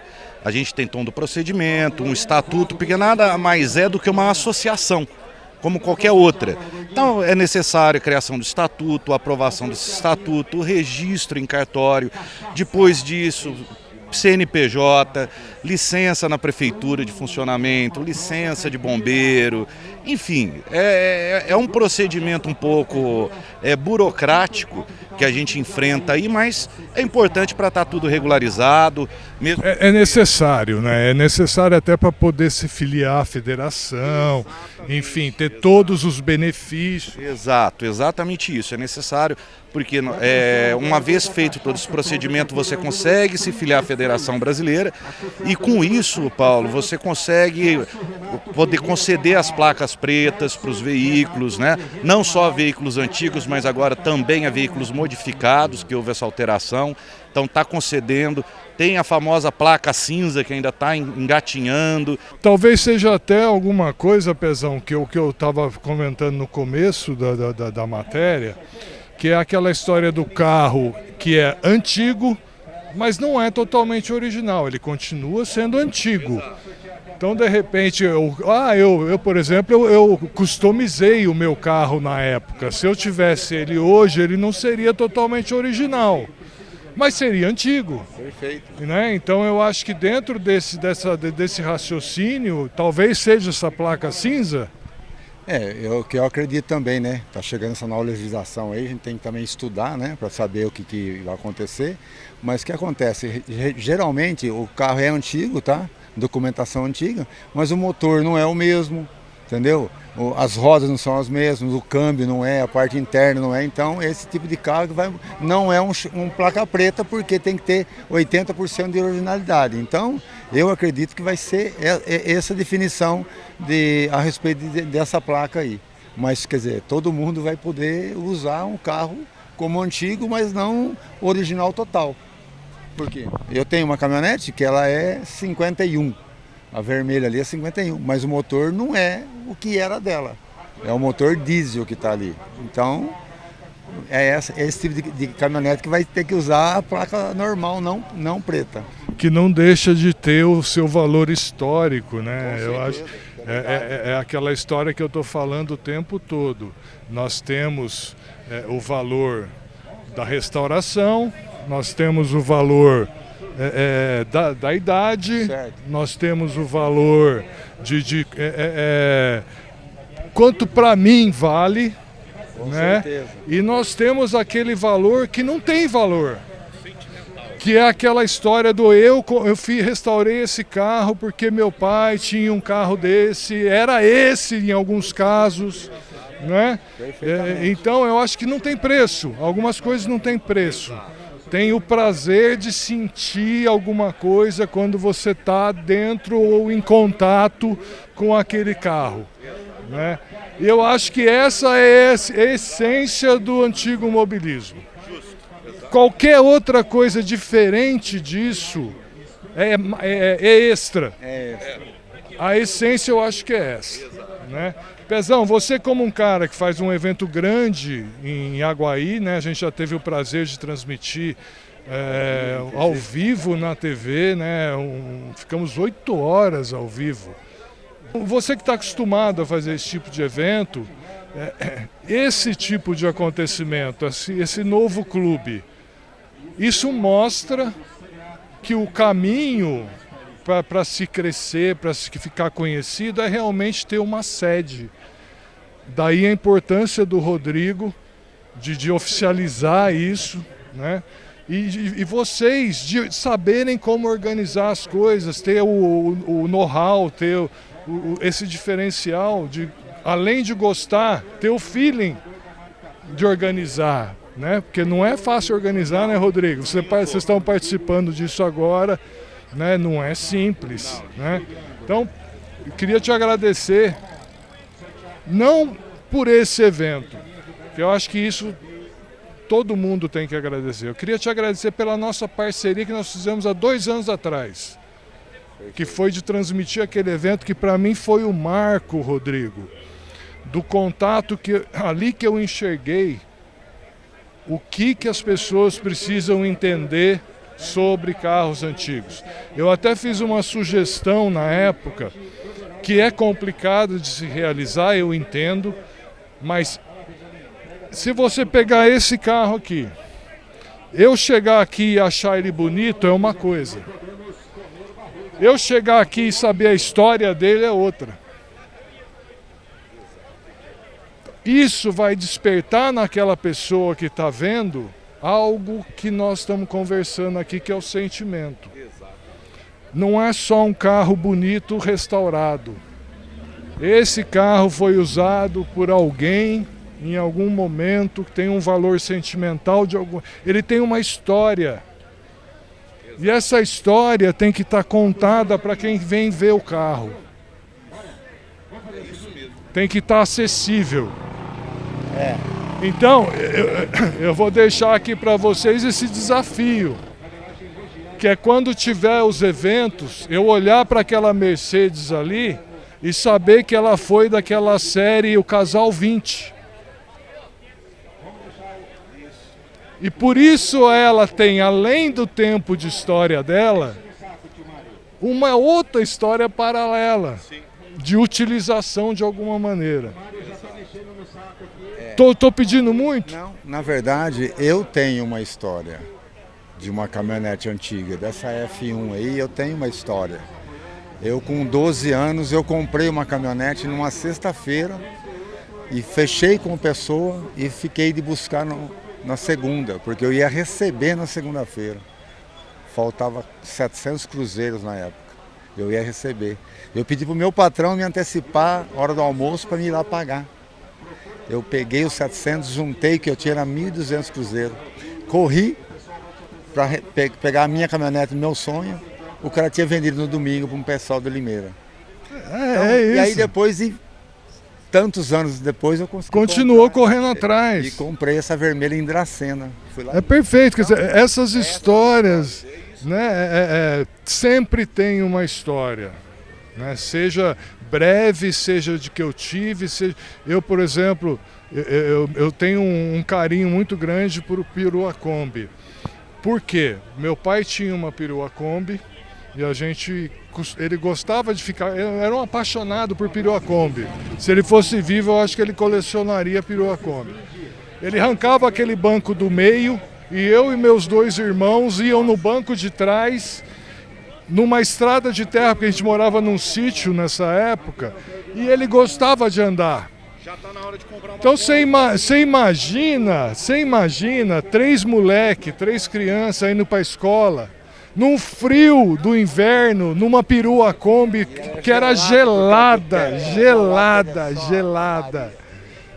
A gente tem todo o procedimento, um estatuto, porque nada mais é do que uma associação, como qualquer outra. Então é necessário a criação do estatuto, a aprovação desse estatuto, o registro em cartório, depois disso CNPJ, licença na prefeitura de funcionamento, licença de bombeiro, enfim, é um procedimento um pouco burocrático que a gente enfrenta aí, mas é importante para estar tudo regularizado. Mesmo... É necessário, né? É necessário até para poder se filiar à federação, enfim, ter todos os benefícios. Exato, exatamente isso. É necessário porque uma vez feito todo esse procedimento, você consegue se filiar à Federação Brasileira e com isso, Paulo, você consegue poder conceder as placas pretas para os veículos, né? Não só a veículos antigos, mas agora também a veículos modificados, que houve essa alteração. Então está concedendo, tem a famosa placa cinza que ainda está engatinhando. Talvez seja até alguma coisa, Pezão, que eu estava comentando no começo da matéria, que é aquela história do carro que é antigo, mas não é totalmente original, ele continua sendo antigo. Então, de repente, eu por exemplo, eu customizei o meu carro na época. Se eu tivesse ele hoje, ele não seria totalmente original, mas seria antigo. Perfeito. Né? Então, eu acho que dentro desse raciocínio, talvez seja essa placa cinza. Que eu acredito também, né? Tá chegando essa nova legislação aí, a gente tem que também estudar, né? Para saber o que vai acontecer. Mas o que acontece? Geralmente o carro é antigo, tá? Documentação antiga, mas o motor não é o mesmo, entendeu? As rodas não são as mesmas, o câmbio não é, a parte interna não é. Então esse tipo de carro não é um placa preta, porque tem que ter 80% de originalidade. Então eu acredito que vai ser essa definição a respeito dessa placa aí. Mas quer dizer, todo mundo vai poder usar um carro como antigo, mas não original total. Por quê? Eu tenho uma caminhonete que ela é 51. A vermelha ali é 51, mas o motor não é o que era dela. É o motor diesel que está ali. Então, é esse tipo de caminhonete que vai ter que usar a placa normal, não preta. Que não deixa de ter o seu valor histórico, né? Eu acho é aquela história que eu estou falando o tempo todo. Nós temos o valor da restauração, nós temos o valor da idade, certo. Nós temos o valor de quanto para mim vale, com né? Certeza. E nós temos aquele valor que não tem valor, que é aquela história do restaurei esse carro porque meu pai tinha um carro desse, era esse em alguns casos, né? Então eu acho que não tem preço, algumas coisas não tem preço. Tem o prazer de sentir alguma coisa quando você está dentro ou em contato com aquele carro, né? Eu acho que essa é a essência do antigo mobilismo. Qualquer outra coisa diferente disso é extra. A essência eu acho que é essa, né? Pezão, você como um cara que faz um evento grande em Aguaí, né? A gente já teve o prazer de transmitir ao vivo na TV, né? Ficamos 8 horas ao vivo. Você que está acostumado a fazer esse tipo de evento, esse tipo de acontecimento, esse novo clube, isso mostra que o caminho para se crescer, para se ficar conhecido, é realmente ter uma sede. Daí a importância do Rodrigo de oficializar isso, né? E vocês de saberem como organizar as coisas, ter o know-how, ter esse diferencial, além de gostar, ter o feeling de organizar, né? Porque não é fácil organizar, né, Rodrigo? Vocês estão participando disso agora, né? Não é simples, né? Então, eu queria te agradecer, não por esse evento, que eu acho que isso todo mundo tem que agradecer. Eu queria te agradecer pela nossa parceria que nós fizemos há 2 anos atrás, que foi de transmitir aquele evento que para mim foi o marco, Rodrigo, do contato ali que eu enxerguei o que as pessoas precisam entender sobre carros antigos. Eu até fiz uma sugestão na época, que é complicado de se realizar, eu entendo, mas se você pegar esse carro aqui, eu chegar aqui e achar ele bonito é uma coisa. Eu chegar aqui e saber a história dele é outra. Isso vai despertar naquela pessoa que está vendo algo que nós estamos conversando aqui, que é o sentimento. Não é só um carro bonito restaurado. Esse carro foi usado por alguém em algum momento que tem um valor sentimental de algum. Ele tem uma história. E essa história tem que estar contada para quem vem ver o carro. Tem que estar acessível. Então, eu vou deixar aqui para vocês esse desafio, que é quando tiver os eventos, eu olhar para aquela Mercedes ali e saber que ela foi daquela série O Casal 20. E por isso ela tem, além do tempo de história dela, uma outra história paralela, de utilização de alguma maneira. Tô pedindo muito? Não, na verdade, eu tenho uma história de uma caminhonete antiga, dessa F1 aí, eu tenho uma história. Eu com 12 anos, eu comprei uma caminhonete numa sexta-feira e fechei com a pessoa e fiquei de buscar na segunda, porque eu ia receber na segunda-feira. Faltava 700 cruzeiros na época, eu ia receber. Eu pedi para o meu patrão me antecipar a hora do almoço para me ir lá pagar. Eu peguei os 700, juntei, que eu tinha 1.200 cruzeiros. Corri para pegar a minha caminhonete do meu sonho. O cara tinha vendido no domingo para um pessoal do Limeira. É isso. E aí depois, tantos anos depois, eu consegui Continuou correndo atrás. E comprei essa vermelha em Dracena. É perfeito. Quer dizer, essas histórias, né, sempre tem uma história. Né? Seja breve, seja de que eu tive, seja... Eu, por exemplo, eu tenho um carinho muito grande por o Perua Kombi. Por quê? Meu pai tinha uma Perua Kombi e ele gostava de ficar, ele era um apaixonado por Perua Kombi. Se ele fosse vivo, eu acho que ele colecionaria Perua Kombi. Ele arrancava aquele banco do meio e eu e meus 2 irmãos iam no banco de trás, numa estrada de terra, porque a gente morava num sítio nessa época, e ele gostava de andar. Já tá na hora de comprar uma. Então você imagina 3 moleque, 3 crianças indo para a escola, num frio do inverno, numa Perua Kombi que era gelada.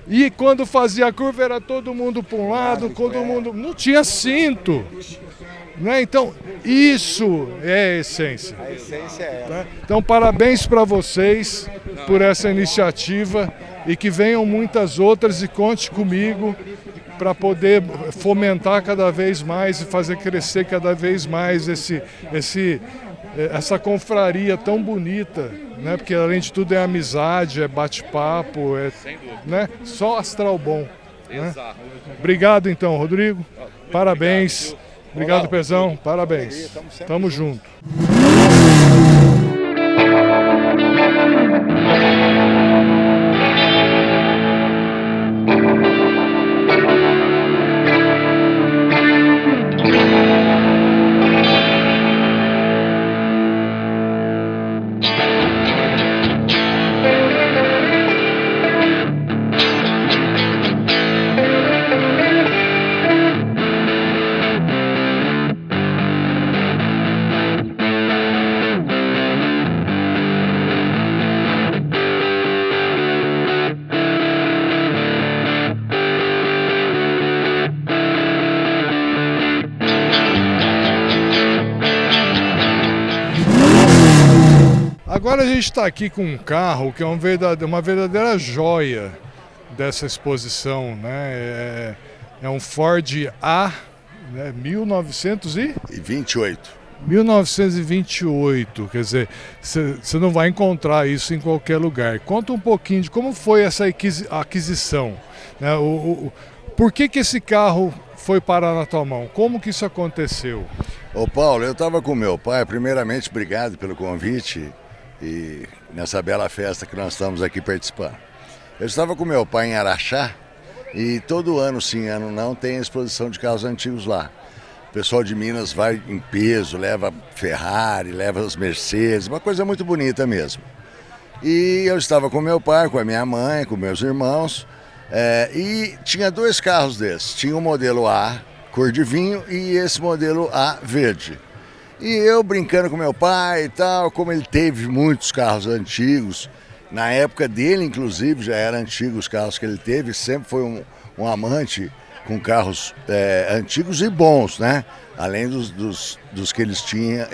E quando fazia a curva era todo mundo para um lado, todo mundo... Não tinha cinto. Né? Então, isso é a essência. A essência é ela. Né? Então, parabéns para vocês por essa iniciativa e que venham muitas outras e conte comigo para poder fomentar cada vez mais e fazer crescer cada vez mais essa confraria tão bonita, né? Porque além de tudo é amizade, é bate-papo, né? Só astral bom. Né? Obrigado então, Rodrigo. Parabéns. Obrigado, Pezão. Parabéns. Tamo junto. Agora a gente está aqui com um carro que é uma verdadeira joia dessa exposição, né? É um Ford A, né? 1928, quer dizer, você não vai encontrar isso em qualquer lugar. Conta um pouquinho de como foi essa aquisição, né? Por que esse carro foi parar na tua mão? Como que isso aconteceu? Ô Paulo, eu estava com meu pai, primeiramente obrigado pelo convite e nessa bela festa que nós estamos aqui participando. Eu estava com meu pai em Araxá e todo ano sim, ano não, tem a exposição de carros antigos lá. O pessoal de Minas vai em peso, leva Ferrari, leva os Mercedes, uma coisa muito bonita mesmo. E eu estava com meu pai, com a minha mãe, com meus irmãos, e tinha 2 carros desses. Tinha o modelo A, cor de vinho, e esse modelo A, verde. E eu brincando com meu pai e tal, como ele teve muitos carros antigos, na época dele, inclusive, já eram antigos os carros que ele teve, sempre foi um amante com carros antigos e bons, né? Além dos que ele tinha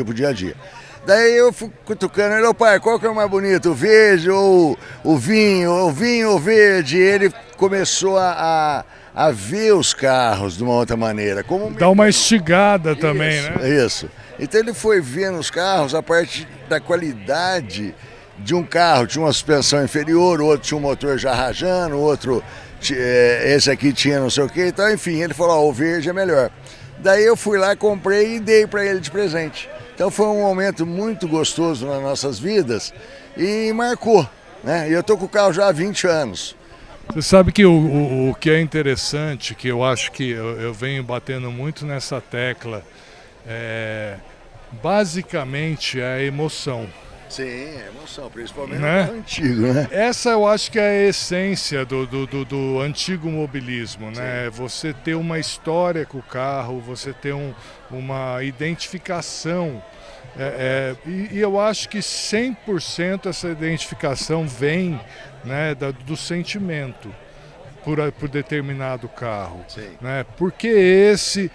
pro dia a dia. Daí eu fui cutucando ele, pai, qual que é o mais bonito, o verde ou o vinho ou o verde? E ele começou a ver os carros de uma outra maneira. Dá uma estigada também, né? Isso. Então ele foi vendo os carros a partir da qualidade de um carro. Tinha uma suspensão inferior, o outro tinha um motor já rajando, o outro, esse aqui tinha não sei o quê. Então, enfim, ele falou, o verde é melhor. Daí eu fui lá, comprei e dei para ele de presente. Então foi um momento muito gostoso nas nossas vidas e marcou, né? E eu tô com o carro já há 20 anos. Você sabe que o que é interessante, que eu acho que eu venho batendo muito nessa tecla, basicamente é a emoção. Sim, é emoção, principalmente né? No carro antigo, né? Essa eu acho que é a essência do antigo mobilismo, né? Sim. Você ter uma história com o carro, você ter uma identificação. E eu acho que 100% essa identificação vem, né, do sentimento por determinado carro. Né? Porque esse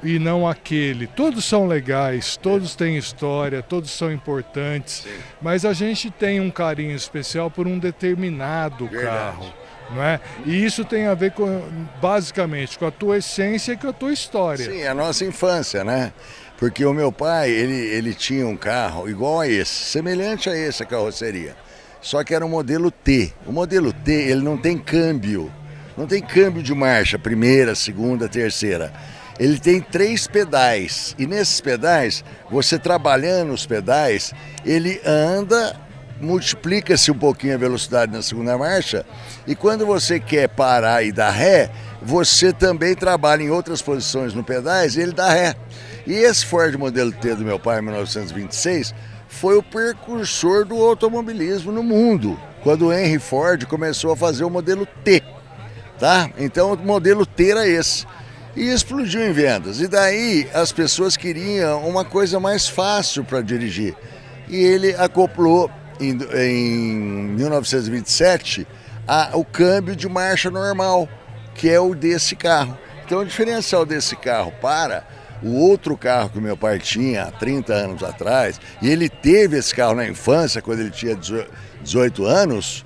e não aquele. Todos são legais, todos têm história, todos são importantes, mas a gente tem um carinho especial por um determinado carro. Não é? E isso tem a ver basicamente com a tua essência e com a tua história. Sim, a nossa infância, né? Porque o meu pai, ele tinha um carro igual a esse, semelhante a essa carroceria, só que era um modelo T. O modelo T, ele não tem câmbio de marcha, primeira, segunda, terceira. Ele tem 3 pedais e nesses pedais, você trabalhando os pedais, ele anda, multiplica-se um pouquinho a velocidade na segunda marcha e quando você quer parar e dar ré, você também trabalha em outras posições no pedais e ele dá ré. E esse Ford modelo T do meu pai, em 1926, foi o precursor do automobilismo no mundo, quando o Henry Ford começou a fazer o modelo T, tá? Então o modelo T era esse. E explodiu em vendas. E daí as pessoas queriam uma coisa mais fácil para dirigir. E ele acoplou em 1927 o câmbio de marcha normal, que é o desse carro. Então o diferencial desse carro para o outro carro que o meu pai tinha há 30 anos atrás, e ele teve esse carro na infância, quando ele tinha 18 anos,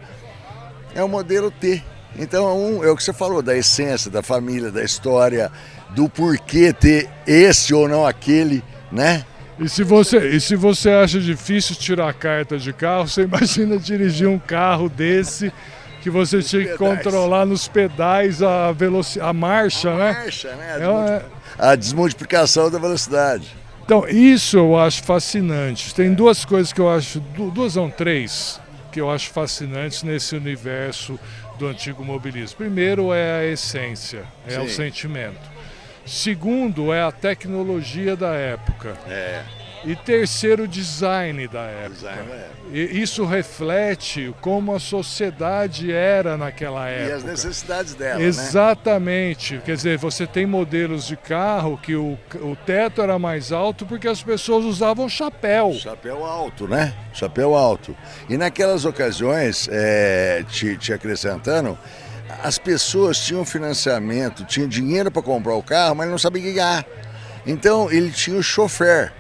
é o modelo T. Então é o que você falou, da essência, da família, da história, do porquê ter esse ou não aquele, né? E se você acha difícil tirar a carta de carro, você imagina dirigir um carro desse que você tinha que controlar nos pedais a marcha, né? Marcha, né? A desmultiplicação da velocidade. Então, isso eu acho fascinante. Tem 2 coisas que eu acho, 2 não, 3, que eu acho fascinantes nesse universo do antigo mobilismo. Primeiro é a essência, o sentimento. Segundo é a tecnologia da época. E terceiro, o design da época. E isso reflete como a sociedade era naquela época. E as necessidades dela, exatamente. Né? Quer dizer, você tem modelos de carro que o teto era mais alto porque as pessoas usavam chapéu. Chapéu alto, né? Chapéu alto. E naquelas ocasiões, te acrescentando, as pessoas tinham financiamento, tinham dinheiro para comprar o carro, mas não sabiam guiar. Então ele tinha o chofer.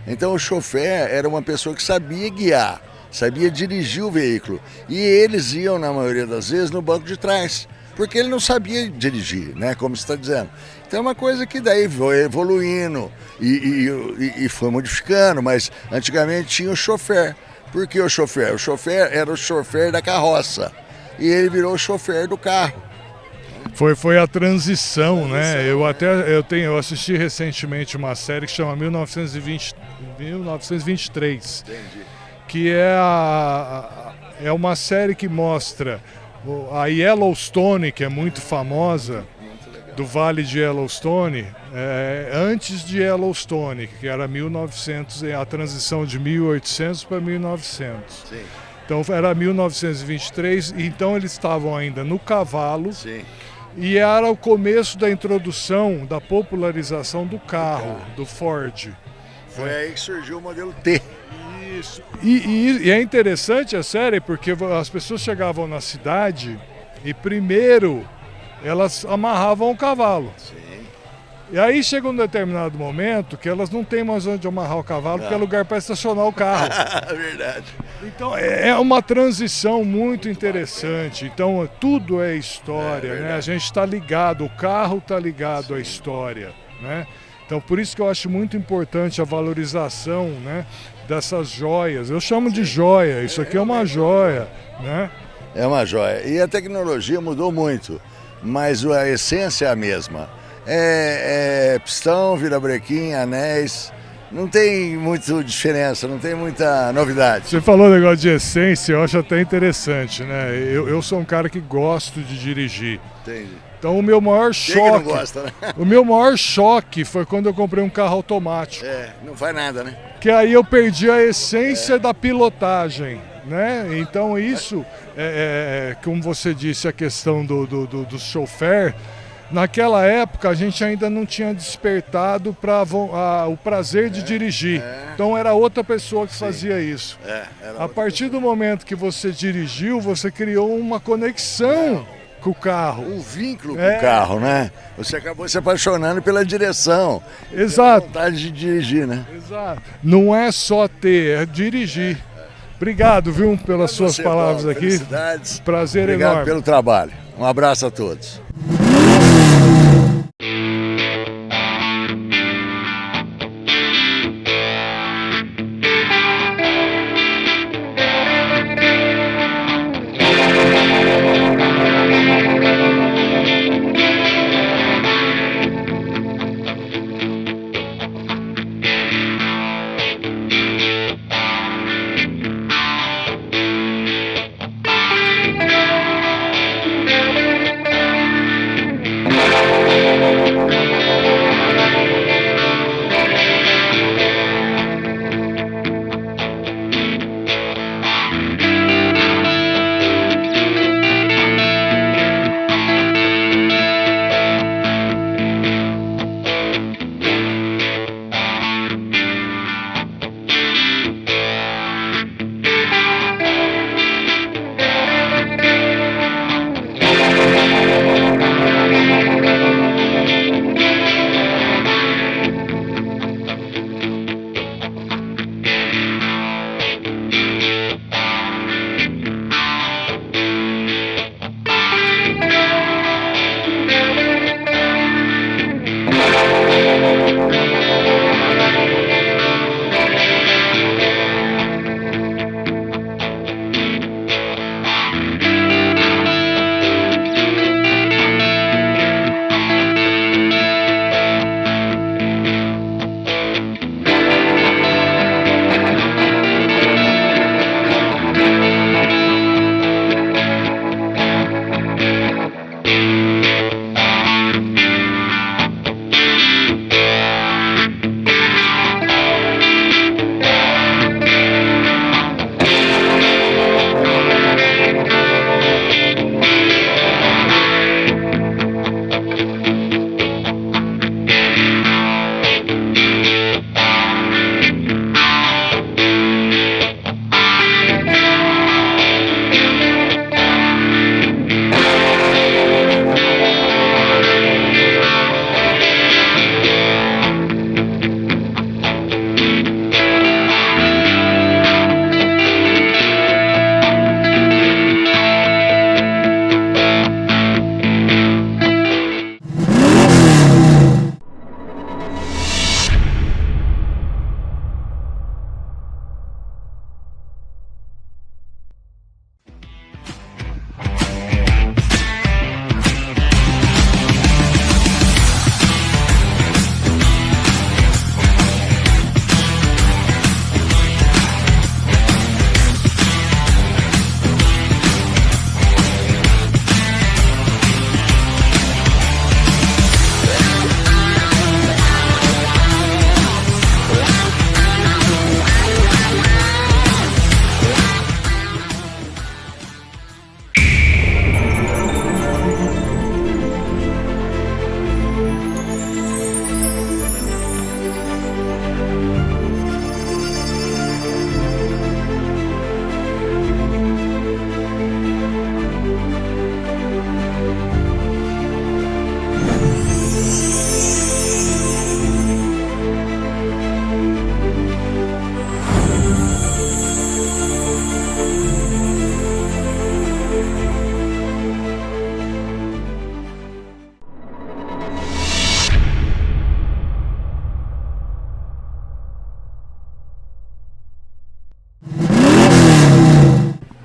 Então o chofer era uma pessoa que sabia guiar sabia dirigir o veículo. E eles iam, na maioria das vezes, no banco de trás, porque ele não sabia dirigir, né, como você está dizendo. Então é uma coisa que daí foi evoluindo e foi modificando, mas antigamente tinha o chofer. Por que o chofer? O chofer era o chofer da carroça e ele virou o chofer do carro. Foi a transição, né? Eu assisti recentemente uma série que chama 1923, Entendi. que é uma série que mostra a Yellowstone, que é muito famosa, do Vale de Yellowstone, antes de Yellowstone, que era 1900, a transição de 1800 para 1900. Sim. Então era 1923, então eles estavam ainda no cavalo. Sim. E era o começo da introdução, da popularização do carro, do Ford. Foi aí que surgiu o modelo T. Isso. E é interessante a série porque as pessoas chegavam na cidade e primeiro elas amarravam o cavalo. Sim. E aí chega um determinado momento que elas não têm mais onde amarrar o cavalo porque é lugar para estacionar o carro. Verdade. Então é uma transição muito interessante. Então tudo é história, né? A gente está ligado, o carro está ligado à história, né? Então por isso que eu acho muito importante a valorização, né, dessas joias. Eu chamo de joia, isso aqui é uma joia, né? É uma joia. E a tecnologia mudou muito, mas a essência é a mesma. Pistão, virabrequim, anéis, não tem muita diferença, não tem muita novidade. Você falou negócio de essência, eu acho até interessante, né? Eu sou um cara que gosto de dirigir. Entendi. Então o meu maior Quem que não choque, gosta, né? o meu maior choque foi quando eu comprei um carro automático. Não faz nada, né? Que aí eu perdi a essência da pilotagem, né? Então isso, como você disse, a questão do chofer. Naquela época a gente ainda não tinha despertado para o prazer de dirigir. Então era outra pessoa que fazia isso. A partir do momento que você dirigiu, você criou uma conexão com o carro. Um vínculo com o carro, né? Você acabou se apaixonando pela direção. Exato. Pela vontade de dirigir, né? Exato. Não é só ter, é dirigir. Obrigado, viu, pelas suas palavras aqui. Felicidades. Prazer Obrigado enorme. pelo trabalho. Um abraço a todos.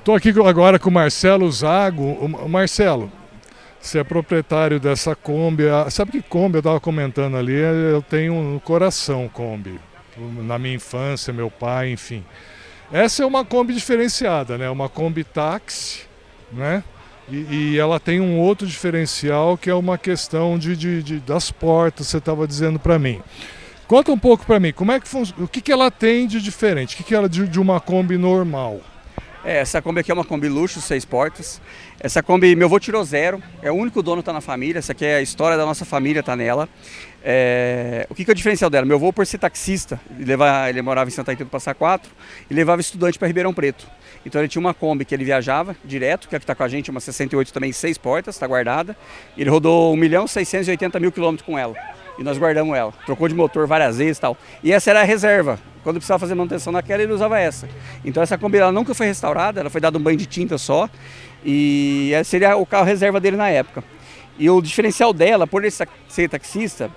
estou aqui agora com o Marcelo Zago. O Marcelo, você é proprietário dessa Kombi. Sabe que Kombi, eu estava comentando ali, eu tenho no coração Kombi. Na minha infância, meu pai, enfim. Essa é uma Kombi diferenciada, né? Uma Kombi táxi, né? E ela tem um outro diferencial que é uma questão das portas, você estava dizendo para mim. Conta um pouco para mim, como é que o que ela tem de diferente? O que ela de uma Kombi normal? Essa Kombi aqui é uma Kombi luxo, 6 portas. Essa Kombi, meu avô tirou 0, é o único dono que está na família, essa aqui é a história da nossa família, está nela. O que é o diferencial dela? Meu avô, por ser taxista, ele morava em Santa Rita do Passa Quatro e levava estudante para Ribeirão Preto. Então ele tinha uma Kombi que ele viajava direto, que é a que está com a gente, uma 68 também, 6 portas, está guardada. Ele rodou 1.680.000 quilômetros com ela. E nós guardamos ela. Trocou de motor várias vezes e tal. E essa era a reserva. Quando precisava fazer manutenção naquela, ele usava essa. Então essa Kombi ela nunca foi restaurada, ela foi dada um banho de tinta só. E esse seria o carro reserva dele na época. E o diferencial dela, por ele ser taxista,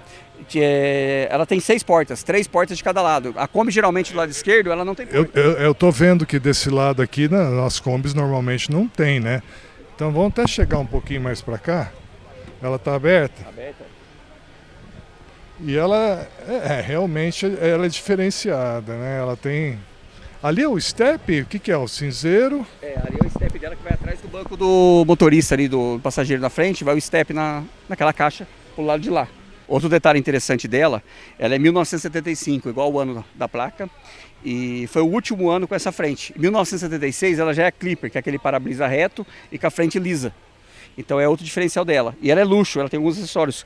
ela tem 6 portas, 3 portas de cada lado. A Kombi geralmente do lado esquerdo, ela não tem porta. Eu tô vendo que desse lado aqui, nas Kombis normalmente não tem, né? Então vamos até chegar um pouquinho mais para cá. Ela tá aberta? Tá aberta. E ela realmente ela é diferenciada, né? Ela tem... Ali é o step, o que é? O cinzeiro? Ali é o step dela que vai atrás do banco do motorista ali, do passageiro na frente, vai o step naquela caixa pro lado de lá. Outro detalhe interessante dela, ela é 1975, igual o ano da placa, e foi o último ano com essa frente. Em 1976 ela já é Clipper, que é aquele para-brisa reto e com a frente lisa. Então é outro diferencial dela. E ela é luxo, ela tem alguns acessórios.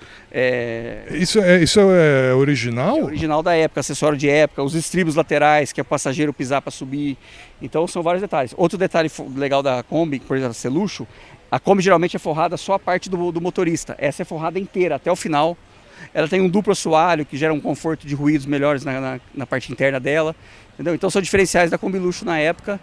Isso é original? É original da época, acessório de época, os estribos laterais, que é o passageiro pisar para subir. Então são vários detalhes. Outro detalhe legal da Kombi, por exemplo, ser luxo, a Kombi geralmente é forrada só a parte do motorista. Essa é forrada inteira, até o final. Ela tem um duplo assoalho, que gera um conforto de ruídos melhores na parte interna dela. Entendeu? Então são diferenciais da Kombi luxo na época.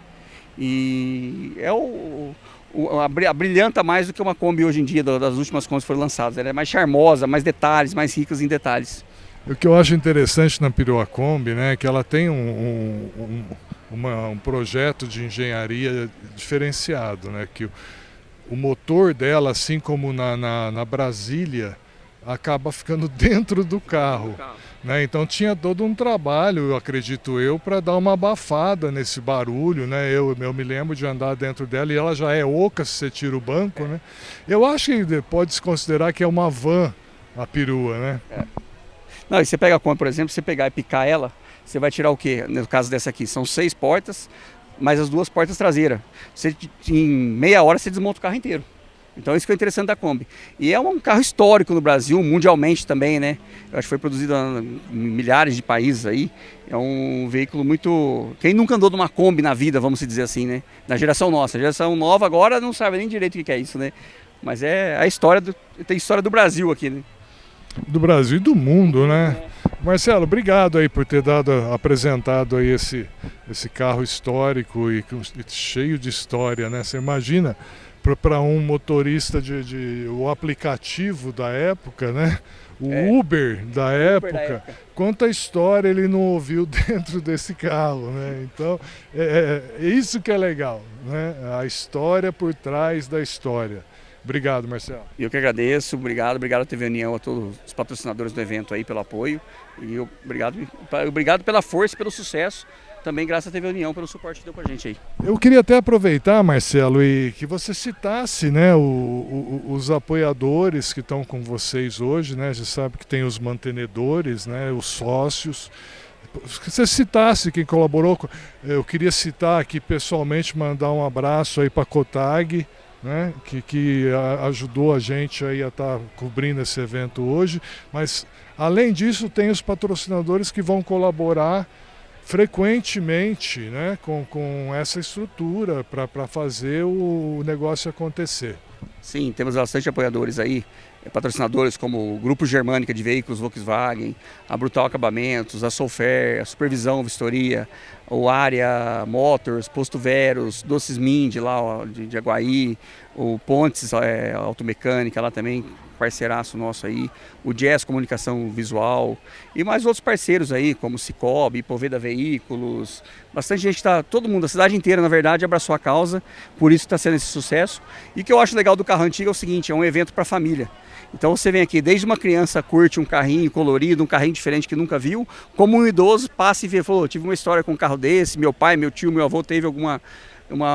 E é brilhanta mais do que uma Kombi hoje em dia, das últimas Kombis que foram lançadas. Ela é mais charmosa, mais detalhes, mais ricas em detalhes. O que eu acho interessante na Perua Kombi, né, é que ela tem um projeto de engenharia diferenciado, né, que o motor dela, assim como na Brasília, acaba ficando dentro do carro. Né? Então tinha todo um trabalho, acredito eu, para dar uma abafada nesse barulho, né? Eu me lembro de andar dentro dela e ela já é oca se você tira o banco, né? Eu acho que pode se considerar que é uma van a perua, né? Não, e você pega a Kombi, por exemplo, você pegar e picar ela, você vai tirar o quê? No caso dessa aqui, são 6 portas, mais as 2 portas traseiras. Em meia hora você desmonta o carro inteiro. Então isso que é interessante da Kombi. E é um carro histórico no Brasil, mundialmente também, né? Eu acho que foi produzido em milhares de países aí. É um veículo muito... Quem nunca andou numa Kombi na vida, vamos dizer assim, né? Na geração nossa. A geração nova agora não sabe nem direito o que é isso, né? Mas é a história tem história do Brasil aqui, né? Do Brasil e do mundo, né? Marcelo, obrigado aí por ter apresentado aí esse carro histórico e cheio de história, né? Você imagina... para um motorista o aplicativo da época, né? O Uber da época, quanta história ele não ouviu dentro desse carro, né? Então, é isso que é legal, né? A história por trás da história. Obrigado, Marcelo. Eu que agradeço, obrigado à TV União, a todos os patrocinadores do evento aí pelo apoio. E obrigado pela força e pelo sucesso. Também graças à TV União pelo suporte que deu pra gente aí. Eu queria até aproveitar, Marcelo, e que você citasse, né, os apoiadores que estão com vocês hoje, né? Você sabe que tem os mantenedores, né, os sócios. Que você citasse quem colaborou. Eu queria citar aqui pessoalmente, mandar um abraço aí para a Cotag, né, que ajudou a gente aí a estar cobrindo esse evento hoje. Mas além disso, tem os patrocinadores que vão colaborar frequentemente, né, com essa estrutura para fazer o negócio acontecer. Sim, temos bastante apoiadores aí, patrocinadores como o Grupo Germânica de Veículos Volkswagen, a Brutal Acabamentos, a Solfer, a Supervisão Vistoria, o Área Motors, Posto Veros, Doces Mind lá ó, de Aguaí, o Pontes Automecânica lá também, parceiraço nosso aí, o Jazz Comunicação Visual e mais outros parceiros aí, como Cicobi, Poveda Veículos, bastante gente todo mundo, a cidade inteira na verdade abraçou a causa, por isso está sendo esse sucesso. E o que eu acho legal do Carro Antigo é o seguinte, é um evento para a família. Então você vem aqui, desde uma criança curte um carrinho colorido, um carrinho diferente que nunca viu, como um idoso passa e vê, falou, tive uma história com um carro desse, meu pai, meu tio, meu avô teve uma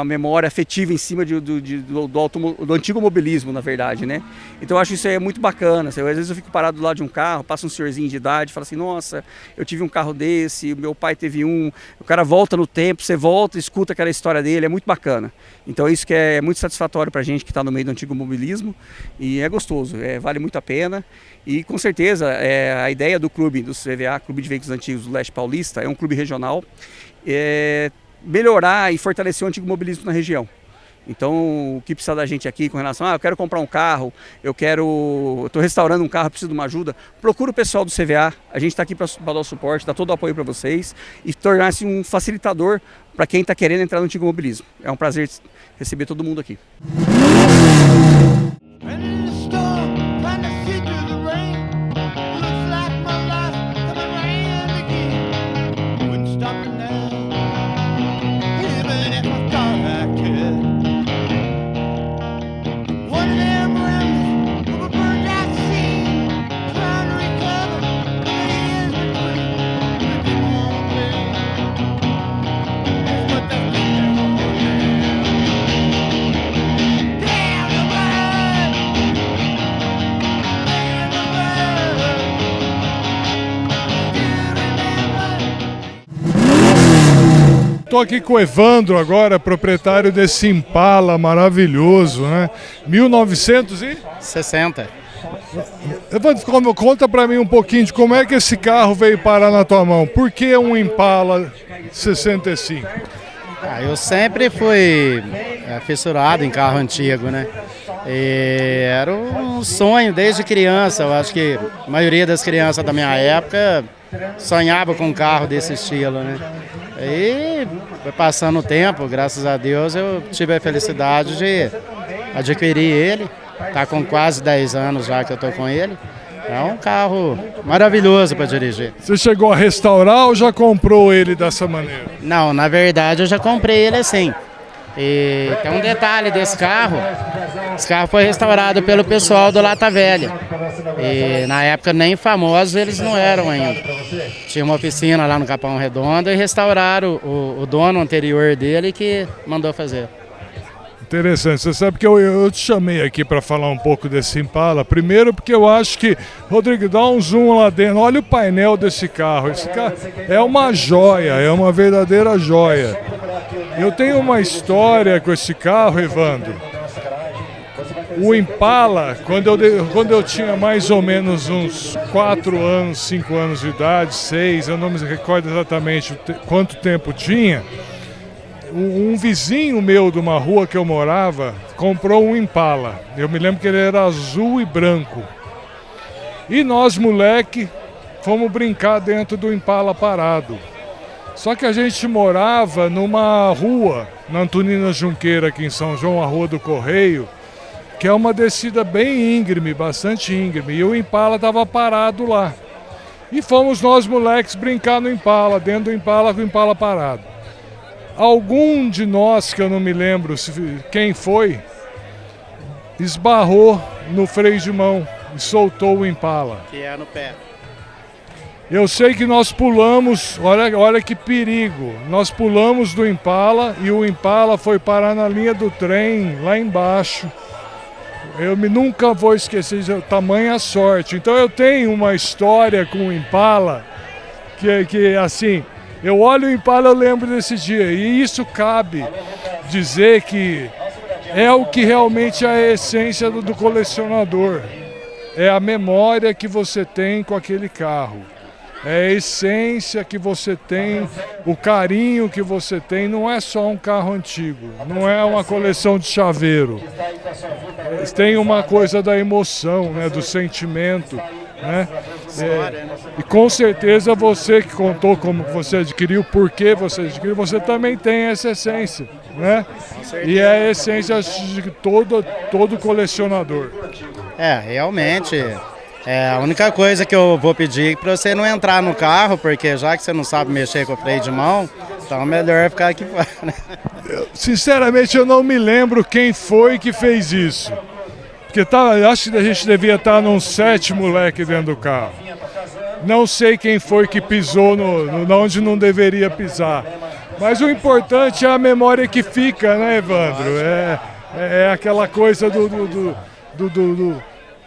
memória afetiva em cima do antigo mobilismo, na verdade, né? Então eu acho isso aí muito bacana. Às vezes eu fico parado do lado de um carro, passa um senhorzinho de idade, fala assim, nossa, eu tive um carro desse, meu pai teve um, o cara volta no tempo, você volta, escuta aquela história dele, é muito bacana. Então isso que é muito satisfatório pra gente que está no meio do antigo mobilismo e é gostoso, vale muito a pena. E com certeza a ideia do clube, do CVA, Clube de Veículos Antigos do Leste Paulista, é um clube regional, melhorar e fortalecer o antigo mobilismo na região. Então, o que precisa da gente aqui com relação eu quero comprar um carro, eu estou restaurando um carro, preciso de uma ajuda, procura o pessoal do CVA, a gente está aqui para dar o suporte, dar todo o apoio para vocês e tornar-se um facilitador para quem está querendo entrar no antigo mobilismo. É um prazer receber todo mundo aqui. Estou aqui com o Evandro agora, proprietário desse Impala maravilhoso, né? 1960. Evandro, conta para mim um pouquinho de como é que esse carro veio parar na tua mão. Por que um Impala 65? Eu sempre fui fissurado em carro antigo, né? E era um sonho desde criança. Eu acho que a maioria das crianças da minha época sonhava com um carro desse estilo, né? E foi passando o tempo, graças a Deus, eu tive a felicidade de adquirir ele. Está com quase 10 anos já que eu estou com ele. É um carro maravilhoso para dirigir. Você chegou a restaurar ou já comprou ele dessa maneira? Não, na verdade eu já comprei ele assim. E tem um detalhe desse carro, esse carro foi restaurado pelo pessoal do Lata Velha. E na época nem famosos eles não eram ainda. Tinha uma oficina lá no Capão Redondo e restauraram o dono anterior dele que mandou fazer. Interessante, você sabe que eu te chamei aqui para falar um pouco desse Impala. Primeiro porque eu acho que, Rodrigo, dá um zoom lá dentro, olha o painel desse carro. Esse carro é uma joia, é uma verdadeira joia. Eu tenho uma história com esse carro, Evandro. O Impala, quando eu tinha mais ou menos uns 4 anos, 5 anos de idade, 6, eu não me recordo exatamente quanto tempo tinha, um vizinho meu de uma rua que eu morava comprou um Impala. Eu me lembro que ele era azul e branco. E nós, moleque, fomos brincar dentro do Impala parado. Só que a gente morava numa rua, na Antonina Junqueira, aqui em São João, a Rua do Correio, que é uma descida bem íngreme, bastante íngreme, e o Impala estava parado lá. E fomos nós, moleques, brincar no Impala, dentro do Impala, com o Impala parado. Algum de nós, que eu não me lembro quem foi, esbarrou no freio de mão e soltou o Impala. Que é no pé. Eu sei que nós pulamos, olha que perigo, nós pulamos do Impala e o Impala foi parar na linha do trem, lá embaixo. Eu nunca vou esquecer de tamanha sorte. Então eu tenho uma história com o Impala, que assim, eu olho o Impala, eu lembro desse dia. E isso cabe dizer que é o que realmente é a essência do colecionador. É a memória que você tem com aquele carro. É a essência que você tem, o carinho que você tem. Não é só um carro antigo, não é uma coleção de chaveiro. Tem uma coisa da emoção, né, do sentimento, né? E com certeza você que contou como você adquiriu, por que você adquiriu, você também tem essa essência, né? E é a essência de todo colecionador. Realmente. A única coisa que eu vou pedir é para você não entrar no carro, porque já que você não sabe mexer com o freio de mão, então é melhor ficar aqui fora. Sinceramente, eu não me lembro quem foi que fez isso. Porque acho que a gente devia estar num 7 moleque dentro do carro. Não sei quem foi que pisou onde não deveria pisar. Mas o importante é a memória que fica, né, Evandro? É aquela coisa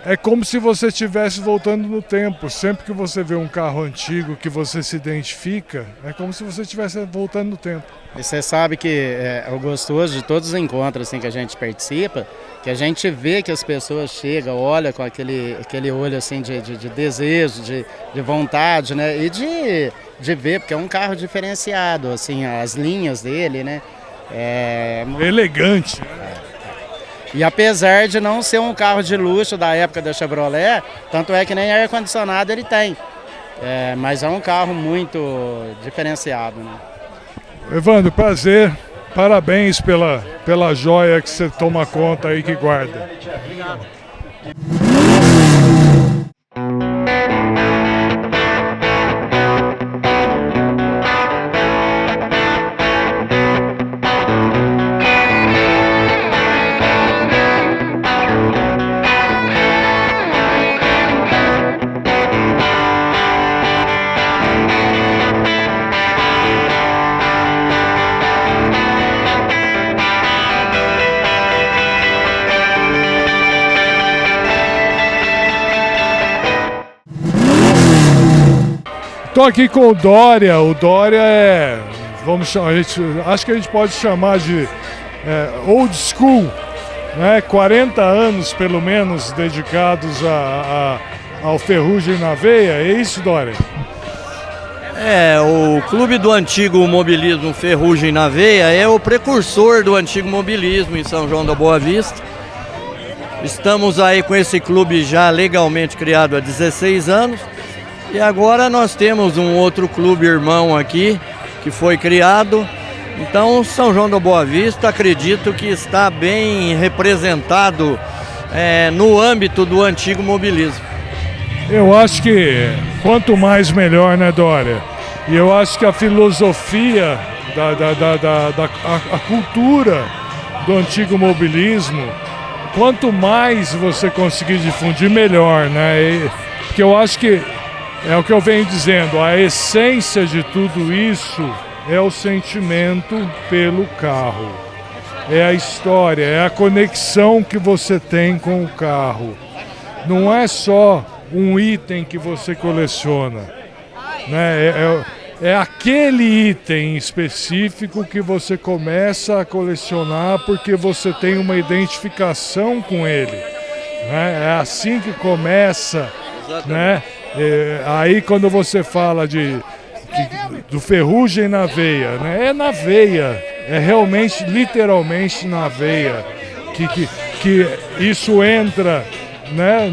é como se você estivesse voltando no tempo. Sempre que você vê um carro antigo que você se identifica, é como se você estivesse voltando no tempo. E você sabe que é o gostoso de todos os encontros assim, que a gente participa, que a gente vê que as pessoas chegam, olham com aquele olho assim, de desejo, de vontade, né? E de ver, porque é um carro diferenciado, assim, as linhas dele, né? Elegante. E apesar de não ser um carro de luxo da época da Chevrolet, tanto é que nem ar-condicionado ele tem. Mas é um carro muito diferenciado, né? Evandro, prazer. Parabéns pela joia que você toma conta aí, que guarda. Obrigado. Estou aqui com o Dória. O Dória vamos chamar, acho que a gente pode chamar de old school, né? 40 anos pelo menos dedicados ao Ferrugem na Veia, é isso, Dória? O Clube do Antigo Mobilismo Ferrugem na Veia é o precursor do antigo mobilismo em São João da Boa Vista. Estamos aí com esse clube já legalmente criado há 16 anos. E agora nós temos um outro clube irmão aqui, que foi criado. Então, São João da Boa Vista, acredito que está bem representado no âmbito do antigo mobilismo. Eu acho que quanto mais melhor, né, Dória? E eu acho que a filosofia, a cultura do antigo mobilismo, quanto mais você conseguir difundir, melhor, né? Porque eu acho que é o que eu venho dizendo, a essência de tudo isso é o sentimento pelo carro. É a história, é a conexão que você tem com o carro. Não é só um item que você coleciona, né? É aquele item específico que você começa a colecionar porque você tem uma identificação com ele, né? É assim que começa, né? Aí quando você fala do Ferrugem na Veia, né? É na veia, é realmente, literalmente na veia que isso entra, né?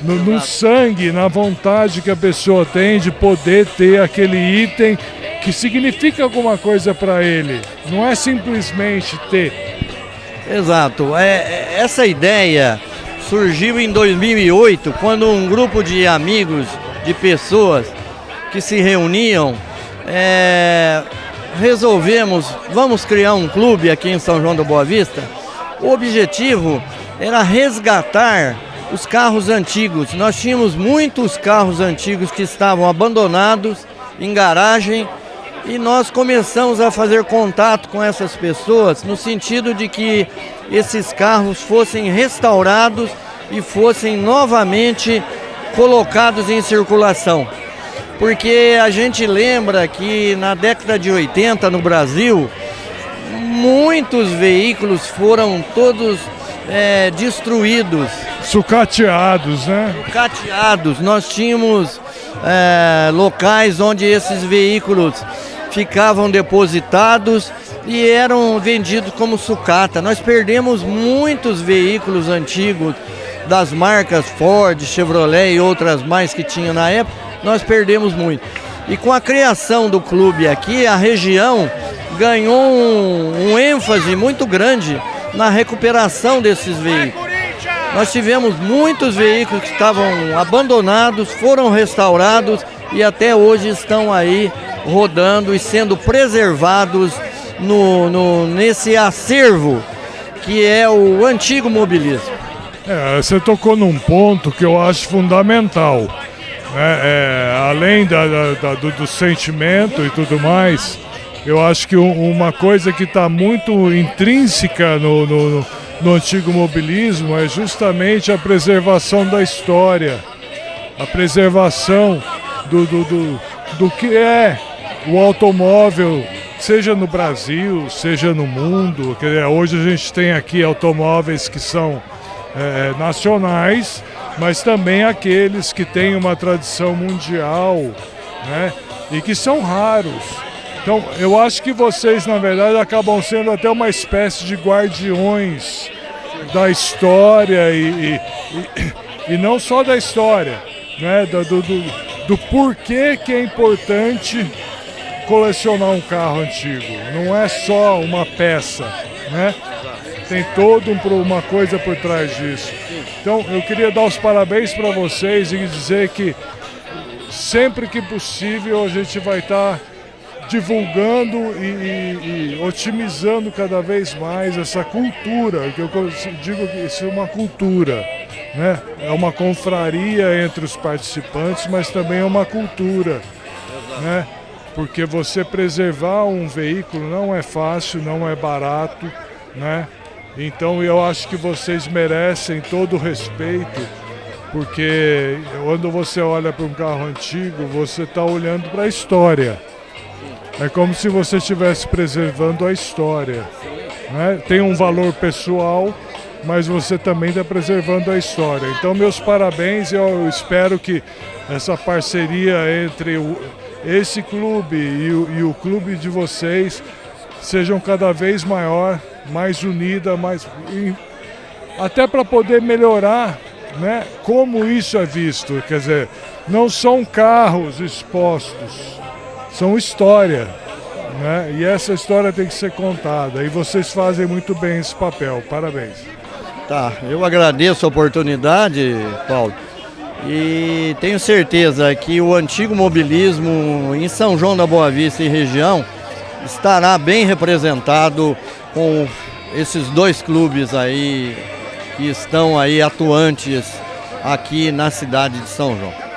No sangue, na vontade que a pessoa tem de poder ter aquele item que significa alguma coisa para ele, não é simplesmente ter. Exato, essa ideia surgiu em 2008, quando um grupo de amigos, de pessoas que se reuniam, vamos criar um clube aqui em São João da Boa Vista. O objetivo era resgatar os carros antigos. Nós tínhamos muitos carros antigos que estavam abandonados em garagem e nós começamos a fazer contato com essas pessoas no sentido de que esses carros fossem restaurados e fossem novamente colocados em circulação. Porque a gente lembra que na década de 80 no Brasil, muitos veículos foram todos destruídos. Sucateados, né? Sucateados. Nós tínhamos locais onde esses veículos ficavam depositados e eram vendidos como sucata. Nós perdemos muitos veículos antigos das marcas Ford, Chevrolet e outras mais que tinham na época, nós perdemos muito. E com a criação do clube aqui, a região ganhou um ênfase muito grande na recuperação desses veículos. Nós tivemos muitos veículos que estavam abandonados, foram restaurados e até hoje estão aí rodando e sendo preservados nesse acervo que é o antigo mobilismo. Você tocou num ponto que eu acho fundamental, né? Além do sentimento e tudo mais, eu acho que uma coisa que está muito intrínseca no antigo mobilismo é justamente a preservação da história, a preservação do que é o automóvel, seja no Brasil, seja no mundo. Hoje a gente tem aqui automóveis que são nacionais, mas também aqueles que têm uma tradição mundial, né? E que são raros. Então, eu acho que vocês, na verdade, acabam sendo até uma espécie de guardiões da história e não só da história, né? Do porquê que é importante colecionar um carro antigo. Não é só uma peça, né? Tem toda uma coisa por trás disso. Então, eu queria dar os parabéns para vocês e dizer que sempre que possível a gente vai estar divulgando e otimizando cada vez mais essa cultura, que eu digo que isso é uma cultura, né? É uma confraria entre os participantes, mas também é uma cultura, né? Porque você preservar um veículo não é fácil, não é barato, né? Então eu acho que vocês merecem todo o respeito, porque quando você olha para um carro antigo, você está olhando para a história. É como se você estivesse preservando a história, né? Tem um valor pessoal, mas você também está preservando a história. Então, meus parabéns, e eu espero que essa parceria entre esse clube e o clube de vocês sejam cada vez maior, mais unida, até para poder melhorar, né, como isso é visto. Quer dizer, não são carros expostos, são história, né? E essa história tem que ser contada. E vocês fazem muito bem esse papel. Parabéns. Tá, eu agradeço a oportunidade, Paulo. E tenho certeza que o antigo mobilismo em São João da Boa Vista e região estará bem representado com esses dois clubes aí que estão aí atuantes aqui na cidade de São João.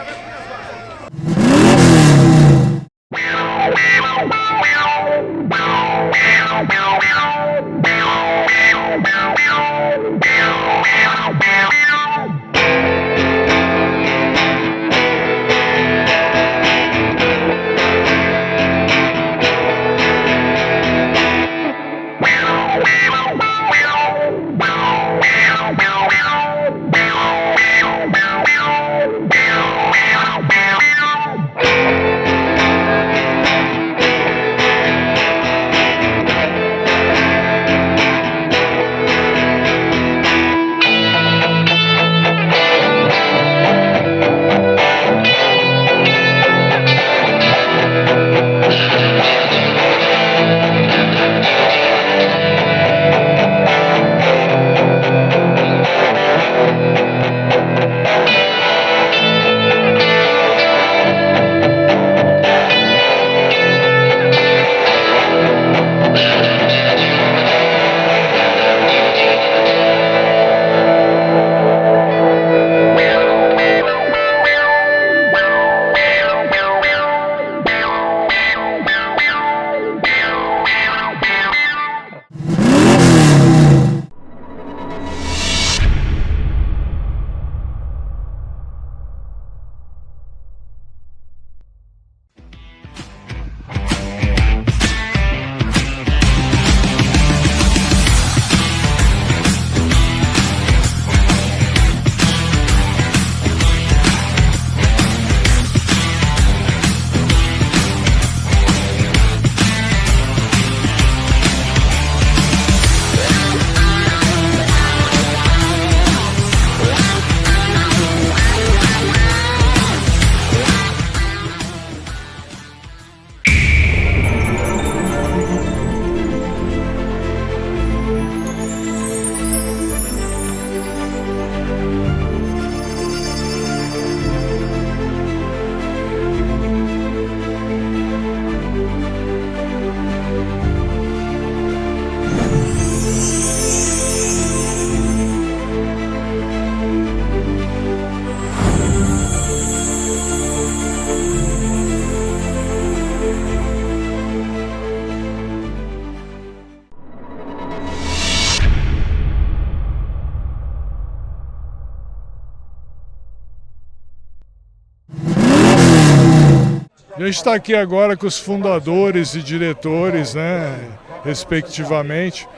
A gente está aqui agora com os fundadores e diretores, né, respectivamente,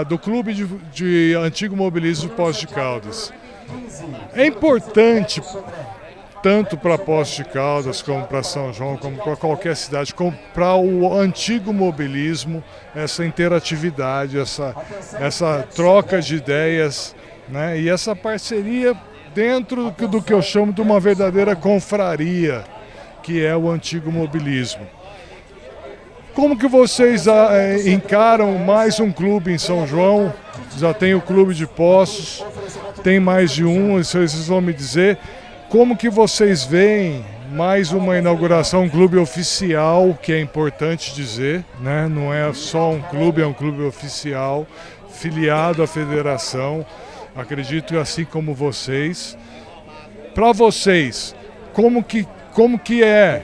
do Clube de Antigo Mobilismo de Poços de Caldas. É importante, tanto para Poços de Caldas, como para São João, como para qualquer cidade, como para o antigo mobilismo, essa interatividade, essa troca de ideias, né, e essa parceria dentro do que eu chamo de uma verdadeira confraria, que é o antigo mobilismo. Como que vocês encaram mais um clube em São João? Já tem o Clube de Poços, tem mais de um, vocês vão me dizer. Como que vocês veem mais uma inauguração, um clube oficial, que é importante dizer, né? Não é só um clube, é um clube oficial, filiado à federação. Acredito assim como vocês. Para vocês, como que é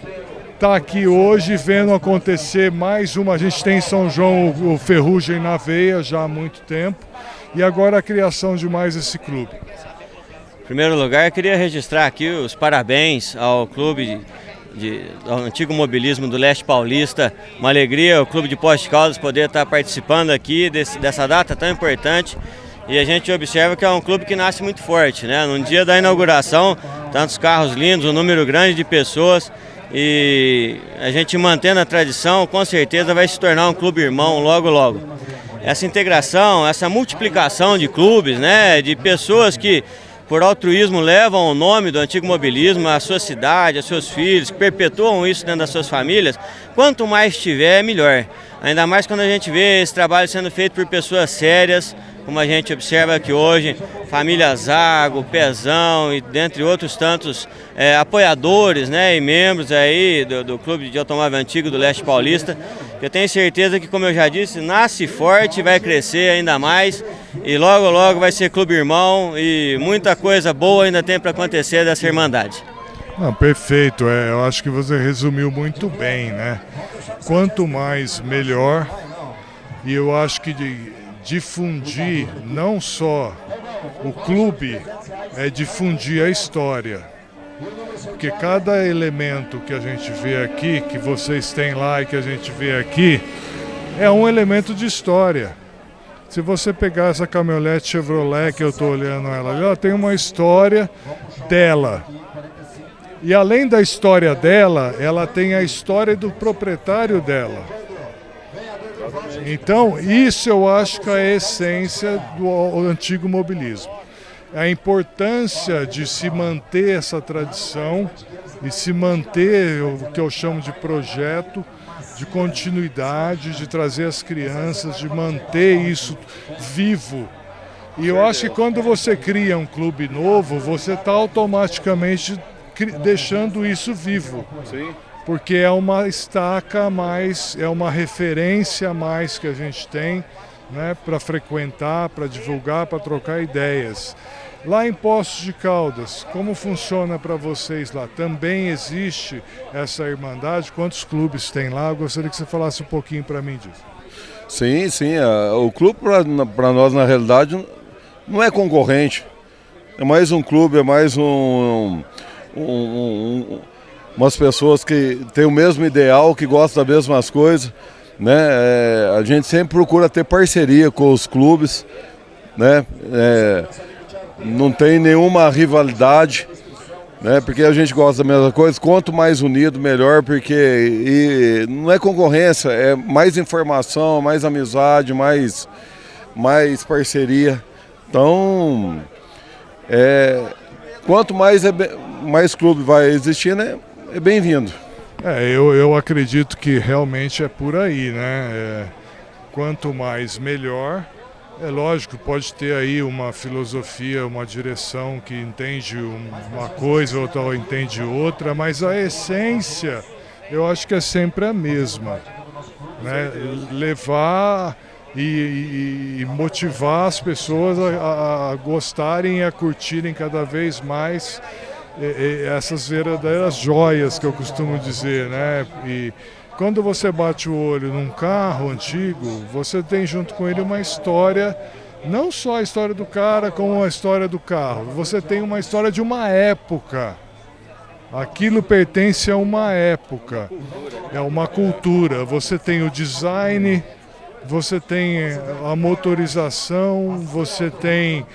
estar aqui hoje vendo acontecer mais uma? A gente tem em São João o Ferrugem na Veia já há muito tempo, e agora a criação de mais esse clube. Em primeiro lugar, eu queria registrar aqui os parabéns ao Clube do Antigo Mobilismo do Leste Paulista. Uma alegria o Clube de Poços de Caldas poder estar participando aqui dessa data tão importante. E a gente observa que é um clube que nasce muito forte, né? No dia da inauguração, tantos carros lindos, um número grande de pessoas, e a gente mantendo a tradição, com certeza vai se tornar um clube irmão logo logo. Essa integração, essa multiplicação de clubes, né? De pessoas que por altruísmo levam o nome do antigo mobilismo à sua cidade, aos seus filhos, que perpetuam isso dentro das suas famílias, quanto mais tiver, melhor. Ainda mais quando a gente vê esse trabalho sendo feito por pessoas sérias, como a gente observa aqui hoje, família Zago, Pezão e dentre outros tantos apoiadores, né, e membros aí do Clube de Automóvel Antigo do Leste Paulista. Eu tenho certeza que, como eu já disse, nasce forte, vai crescer ainda mais e logo logo vai ser clube irmão, e muita coisa boa ainda tem para acontecer dessa irmandade. Perfeito, eu acho que você resumiu muito bem, né? Quanto mais, melhor. E eu acho que difundir não só o clube, é difundir a história. Porque cada elemento que a gente vê aqui, que vocês têm lá e que a gente vê aqui, é um elemento de história. Se você pegar essa caminhonete Chevrolet que eu estou olhando ela ali, ela tem uma história dela. E além da história dela, ela tem a história do proprietário dela. Então, isso eu acho que é a essência do antigo mobilismo. A importância de se manter essa tradição e se manter o que eu chamo de projeto de continuidade, de trazer as crianças, de manter isso vivo. E eu acho que quando você cria um clube novo, você está automaticamente deixando isso vivo. Sim. Porque é uma estaca a mais, é uma referência a mais que a gente tem, né, para frequentar, para divulgar, para trocar ideias. Lá em Poços de Caldas, como funciona para vocês lá? Também existe essa irmandade? Quantos clubes tem lá? Eu gostaria que você falasse um pouquinho para mim disso. Sim, sim. O clube para nós, na realidade, não é concorrente. É mais um clube, é mais umas pessoas que têm o mesmo ideal, que gostam das mesmas coisas, né? A gente sempre procura ter parceria com os clubes, né? Não tem nenhuma rivalidade, né? Porque a gente gosta da mesma coisa. Quanto mais unido, melhor, porque não é concorrência, é mais informação, mais amizade, mais parceria. Então, quanto mais clube vai existir, né? É bem-vindo. Eu acredito que realmente é por aí, né? Quanto mais, melhor. É lógico, pode ter aí uma filosofia, uma direção que entende uma coisa, outra entende outra, mas a essência eu acho que é sempre a mesma, né? Levar e motivar as pessoas a gostarem e a curtirem cada vez mais essas verdadeiras joias que eu costumo dizer, né? E quando você bate o olho num carro antigo, você tem junto com ele uma história, não só a história do cara, como a história do carro. Você tem uma história de uma época. Aquilo pertence a uma época, é uma cultura. Você tem o design, você tem a motorização, você tem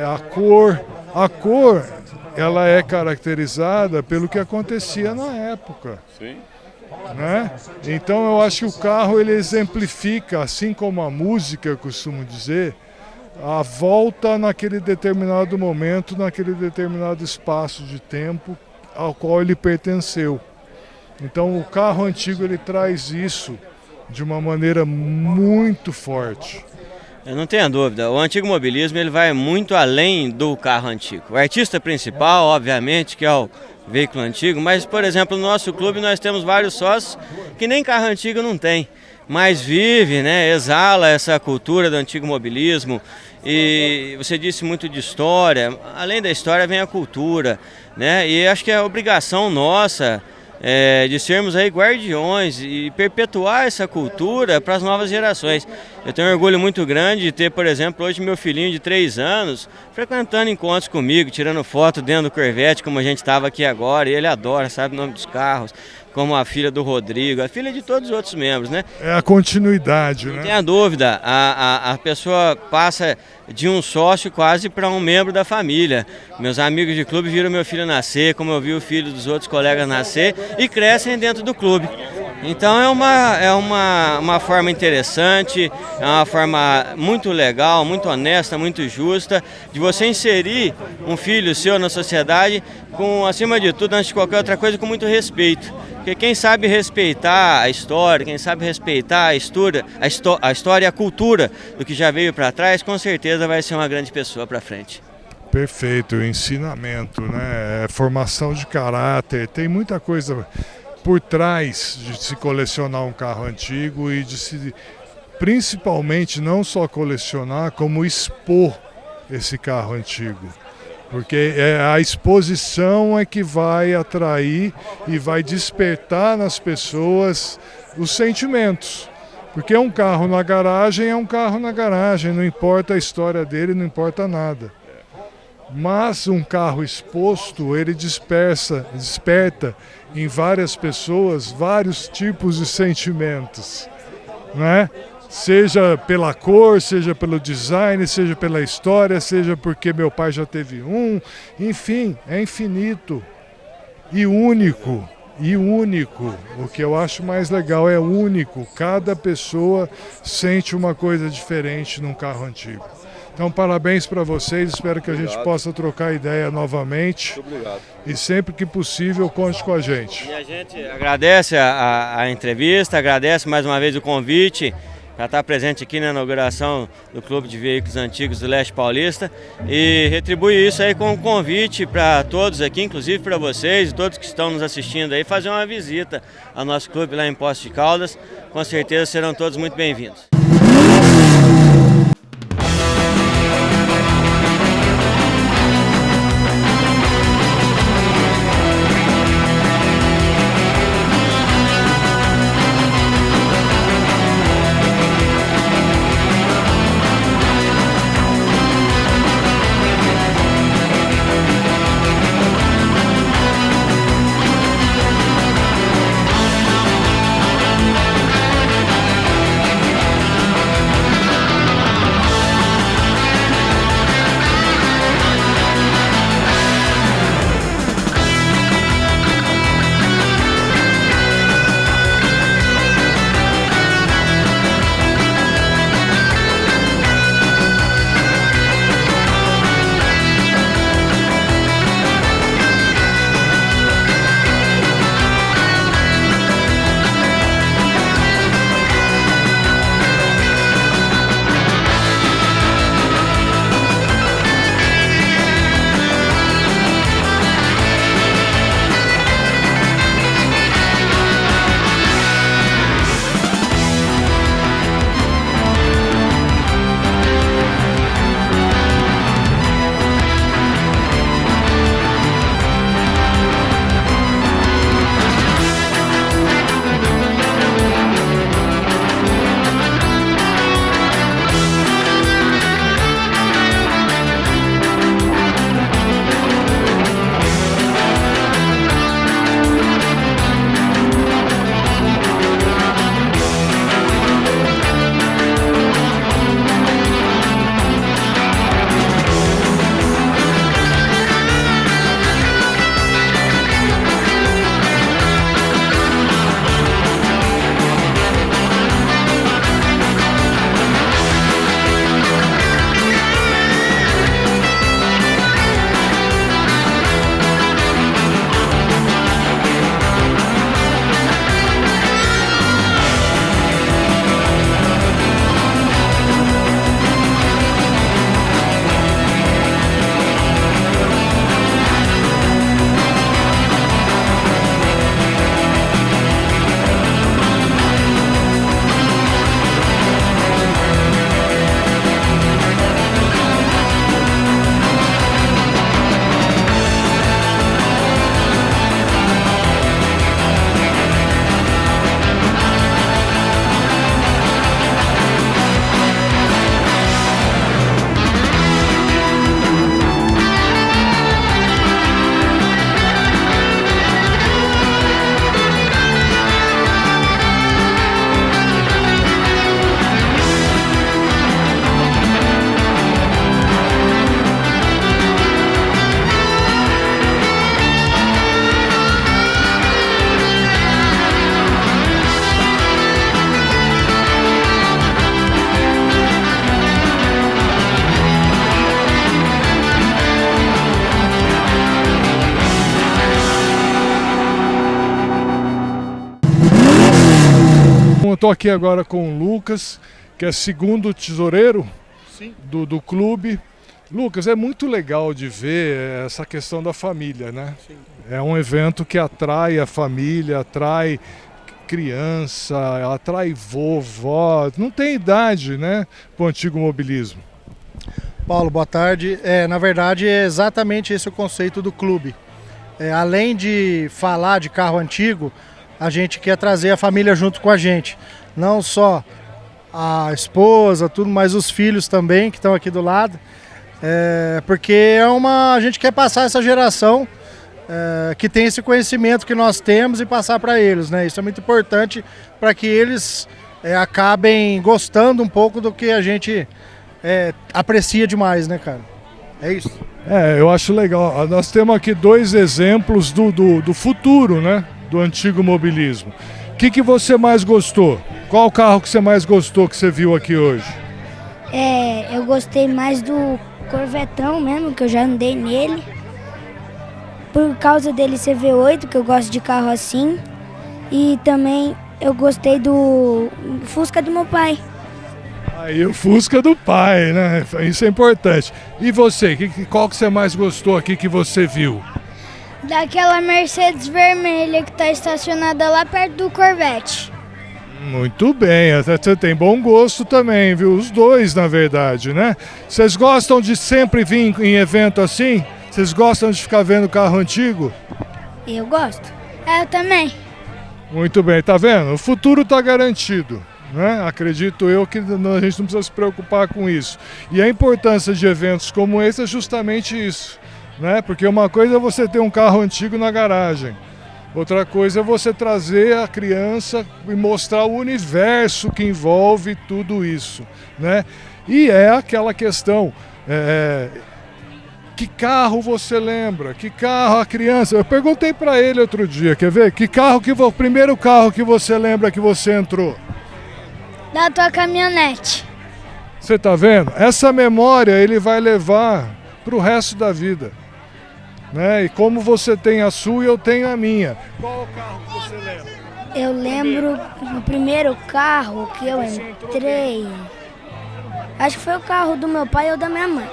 a cor. A cor, ela é caracterizada pelo que acontecia na época. Sim. Né? Então eu acho que o carro ele exemplifica, assim como a música, eu costumo dizer, a volta naquele determinado momento, naquele determinado espaço de tempo ao qual ele pertenceu. Então o carro antigo ele traz isso de uma maneira muito forte. Eu não tenho dúvida, o antigo mobilismo ele vai muito além do carro antigo. O artista principal, obviamente, que é o veículo antigo, mas, por exemplo, no nosso clube nós temos vários sócios que nem carro antigo não tem, mas vive, né, exala essa cultura do antigo mobilismo. E você disse muito de história, além da história vem a cultura, né? E acho que é obrigação nossa de sermos aí guardiões e perpetuar essa cultura para as novas gerações. Eu tenho um orgulho muito grande de ter, por exemplo, hoje meu filhinho de 3 anos frequentando encontros comigo, tirando foto dentro do Corvette, como a gente estava aqui agora, e ele adora, sabe o nome dos carros, como a filha do Rodrigo, a filha de todos os outros membros, né? É a continuidade, né? Não tenha dúvida, a pessoa passa de um sócio quase para um membro da família. Meus amigos de clube viram meu filho nascer, como eu vi o filho dos outros colegas nascer, e crescem dentro do clube. Então é uma forma interessante, é uma forma muito legal, muito honesta, muito justa, de você inserir um filho seu na sociedade com, acima de tudo, antes de qualquer outra coisa, com muito respeito. Porque quem sabe respeitar a história, quem sabe respeitar a história e a cultura do que já veio para trás, com certeza vai ser uma grande pessoa para frente. Perfeito, ensinamento, né? Formação de caráter, tem muita coisa por trás de se colecionar um carro antigo e de se, principalmente, não só colecionar, como expor esse carro antigo. Porque a exposição é que vai atrair e vai despertar nas pessoas os sentimentos. Porque um carro na garagem é um carro na garagem, não importa a história dele, não importa nada. Mas um carro exposto, ele desperta em várias pessoas vários tipos de sentimentos, né? Seja pela cor, seja pelo design, seja pela história, seja porque meu pai já teve um, enfim, é infinito e único. E único, o que eu acho mais legal é único, cada pessoa sente uma coisa diferente num carro antigo. Então, parabéns para vocês, espero que a gente possa trocar ideia novamente. Muito obrigado. E sempre que possível, conte com a gente. E a gente agradece a entrevista, agradece mais uma vez o convite para estar presente aqui na inauguração do Clube de Veículos Antigos do Leste Paulista e retribui isso aí com um convite para todos aqui, inclusive para vocês e todos que estão nos assistindo aí, fazer uma visita ao nosso clube lá em Poços de Caldas. Com certeza serão todos muito bem-vindos. estou aqui agora com o Lucas, que é segundo tesoureiro do clube. Lucas, é muito legal de ver essa questão da família, né? Sim. É um evento que atrai a família, atrai criança, atrai vovó, não tem idade, né, para o antigo mobilismo. Paulo, boa tarde. Na verdade, é exatamente esse o conceito do clube. Além de falar de carro antigo, a gente quer trazer a família junto com a gente. Não só a esposa, tudo, mas os filhos também, que estão aqui do lado. Porque a gente quer passar essa geração que tem esse conhecimento que nós temos e passar para eles, né? Isso é muito importante para que eles acabem gostando um pouco do que a gente aprecia demais, né, cara? É isso. Eu acho legal. Nós temos aqui 2 exemplos do futuro, né? Do antigo mobilismo. O que você mais gostou? Qual carro que você mais gostou que você viu aqui hoje? Eu gostei mais do Corvetão mesmo, que eu já andei nele. Por causa dele ser V8, que eu gosto de carro assim. E também eu gostei do Fusca do meu pai. Aí o Fusca do pai, né? Isso é importante. E você, qual que você mais gostou aqui que você viu? Daquela Mercedes vermelha que está estacionada lá perto do Corvette. Muito bem, você tem bom gosto também, viu? Os dois, na verdade, né? Vocês gostam de sempre vir em evento assim? Vocês gostam de ficar vendo carro antigo? Eu gosto. Eu também. Muito bem, tá vendo? O futuro tá garantido, né? Acredito eu que a gente não precisa se preocupar com isso. E a importância de eventos como esse é justamente isso, né? Porque uma coisa é você ter um carro antigo na garagem. Outra coisa é você trazer a criança e mostrar o universo que envolve tudo isso, né? E é aquela questão, que carro você lembra? Que carro a criança... Eu perguntei para ele outro dia, quer ver? O primeiro carro que você lembra que você entrou? Da tua caminhonete. Você tá vendo? Essa memória ele vai levar para o resto da vida. Né? E como você tem a sua e eu tenho a minha. Qual o carro que você lembra? Eu lembro do primeiro carro que eu entrei. Acho que foi o carro do meu pai ou da minha mãe.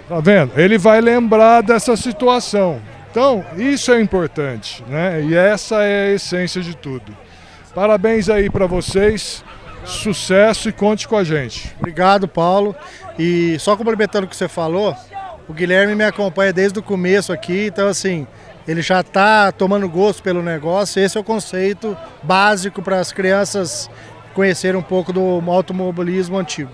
Tá vendo? Ele vai lembrar dessa situação. Então, isso é importante, né? E essa é a essência de tudo. Parabéns aí para vocês. Sucesso e conte com a gente. Obrigado, Paulo. E só complementando o que você falou, o Guilherme me acompanha desde o começo aqui, então assim, ele já está tomando gosto pelo negócio. Esse é o conceito básico para as crianças conhecerem um pouco do automobilismo antigo.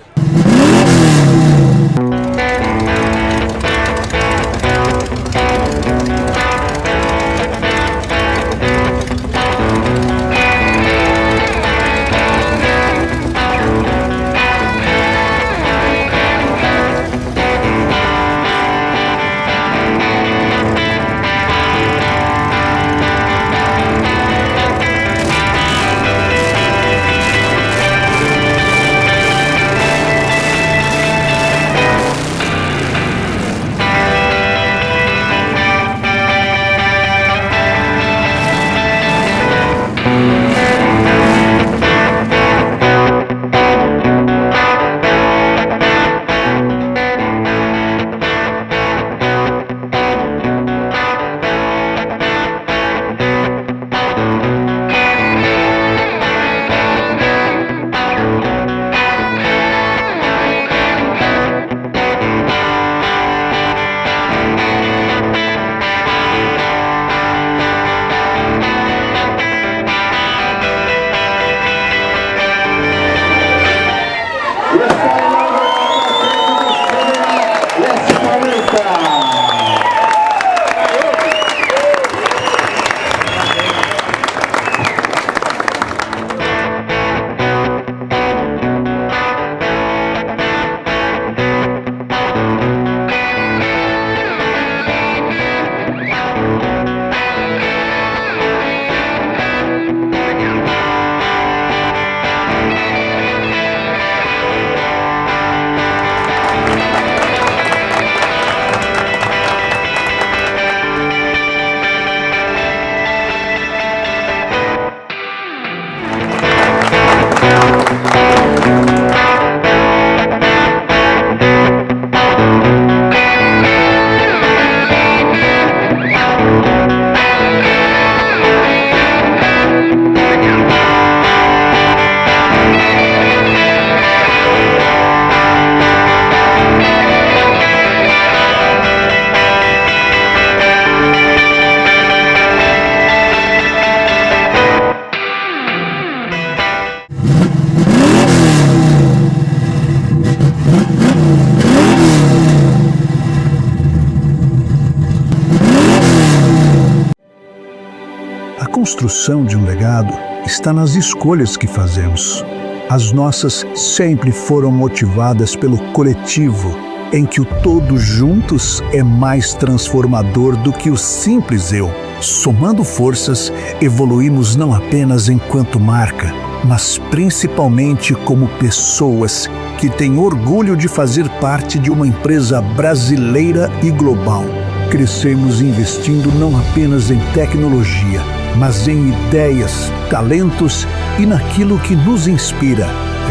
construção de um legado está nas escolhas que fazemos. As nossas sempre foram motivadas pelo coletivo, em que o todos juntos é mais transformador do que o simples eu. Somando forças, evoluímos não apenas enquanto marca, mas principalmente como pessoas que têm orgulho de fazer parte de uma empresa brasileira e global. Crescemos investindo não apenas em tecnologia, mas em ideias, talentos e naquilo que nos inspira,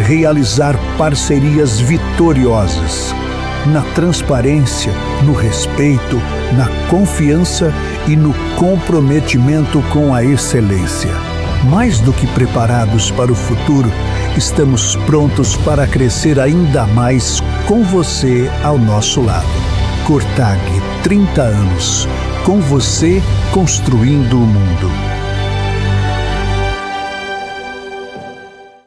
realizar parcerias vitoriosas. Na transparência, no respeito, na confiança e no comprometimento com a excelência. Mais do que preparados para o futuro, estamos prontos para crescer ainda mais com você ao nosso lado. Cortag, 30 anos, com você construindo o mundo.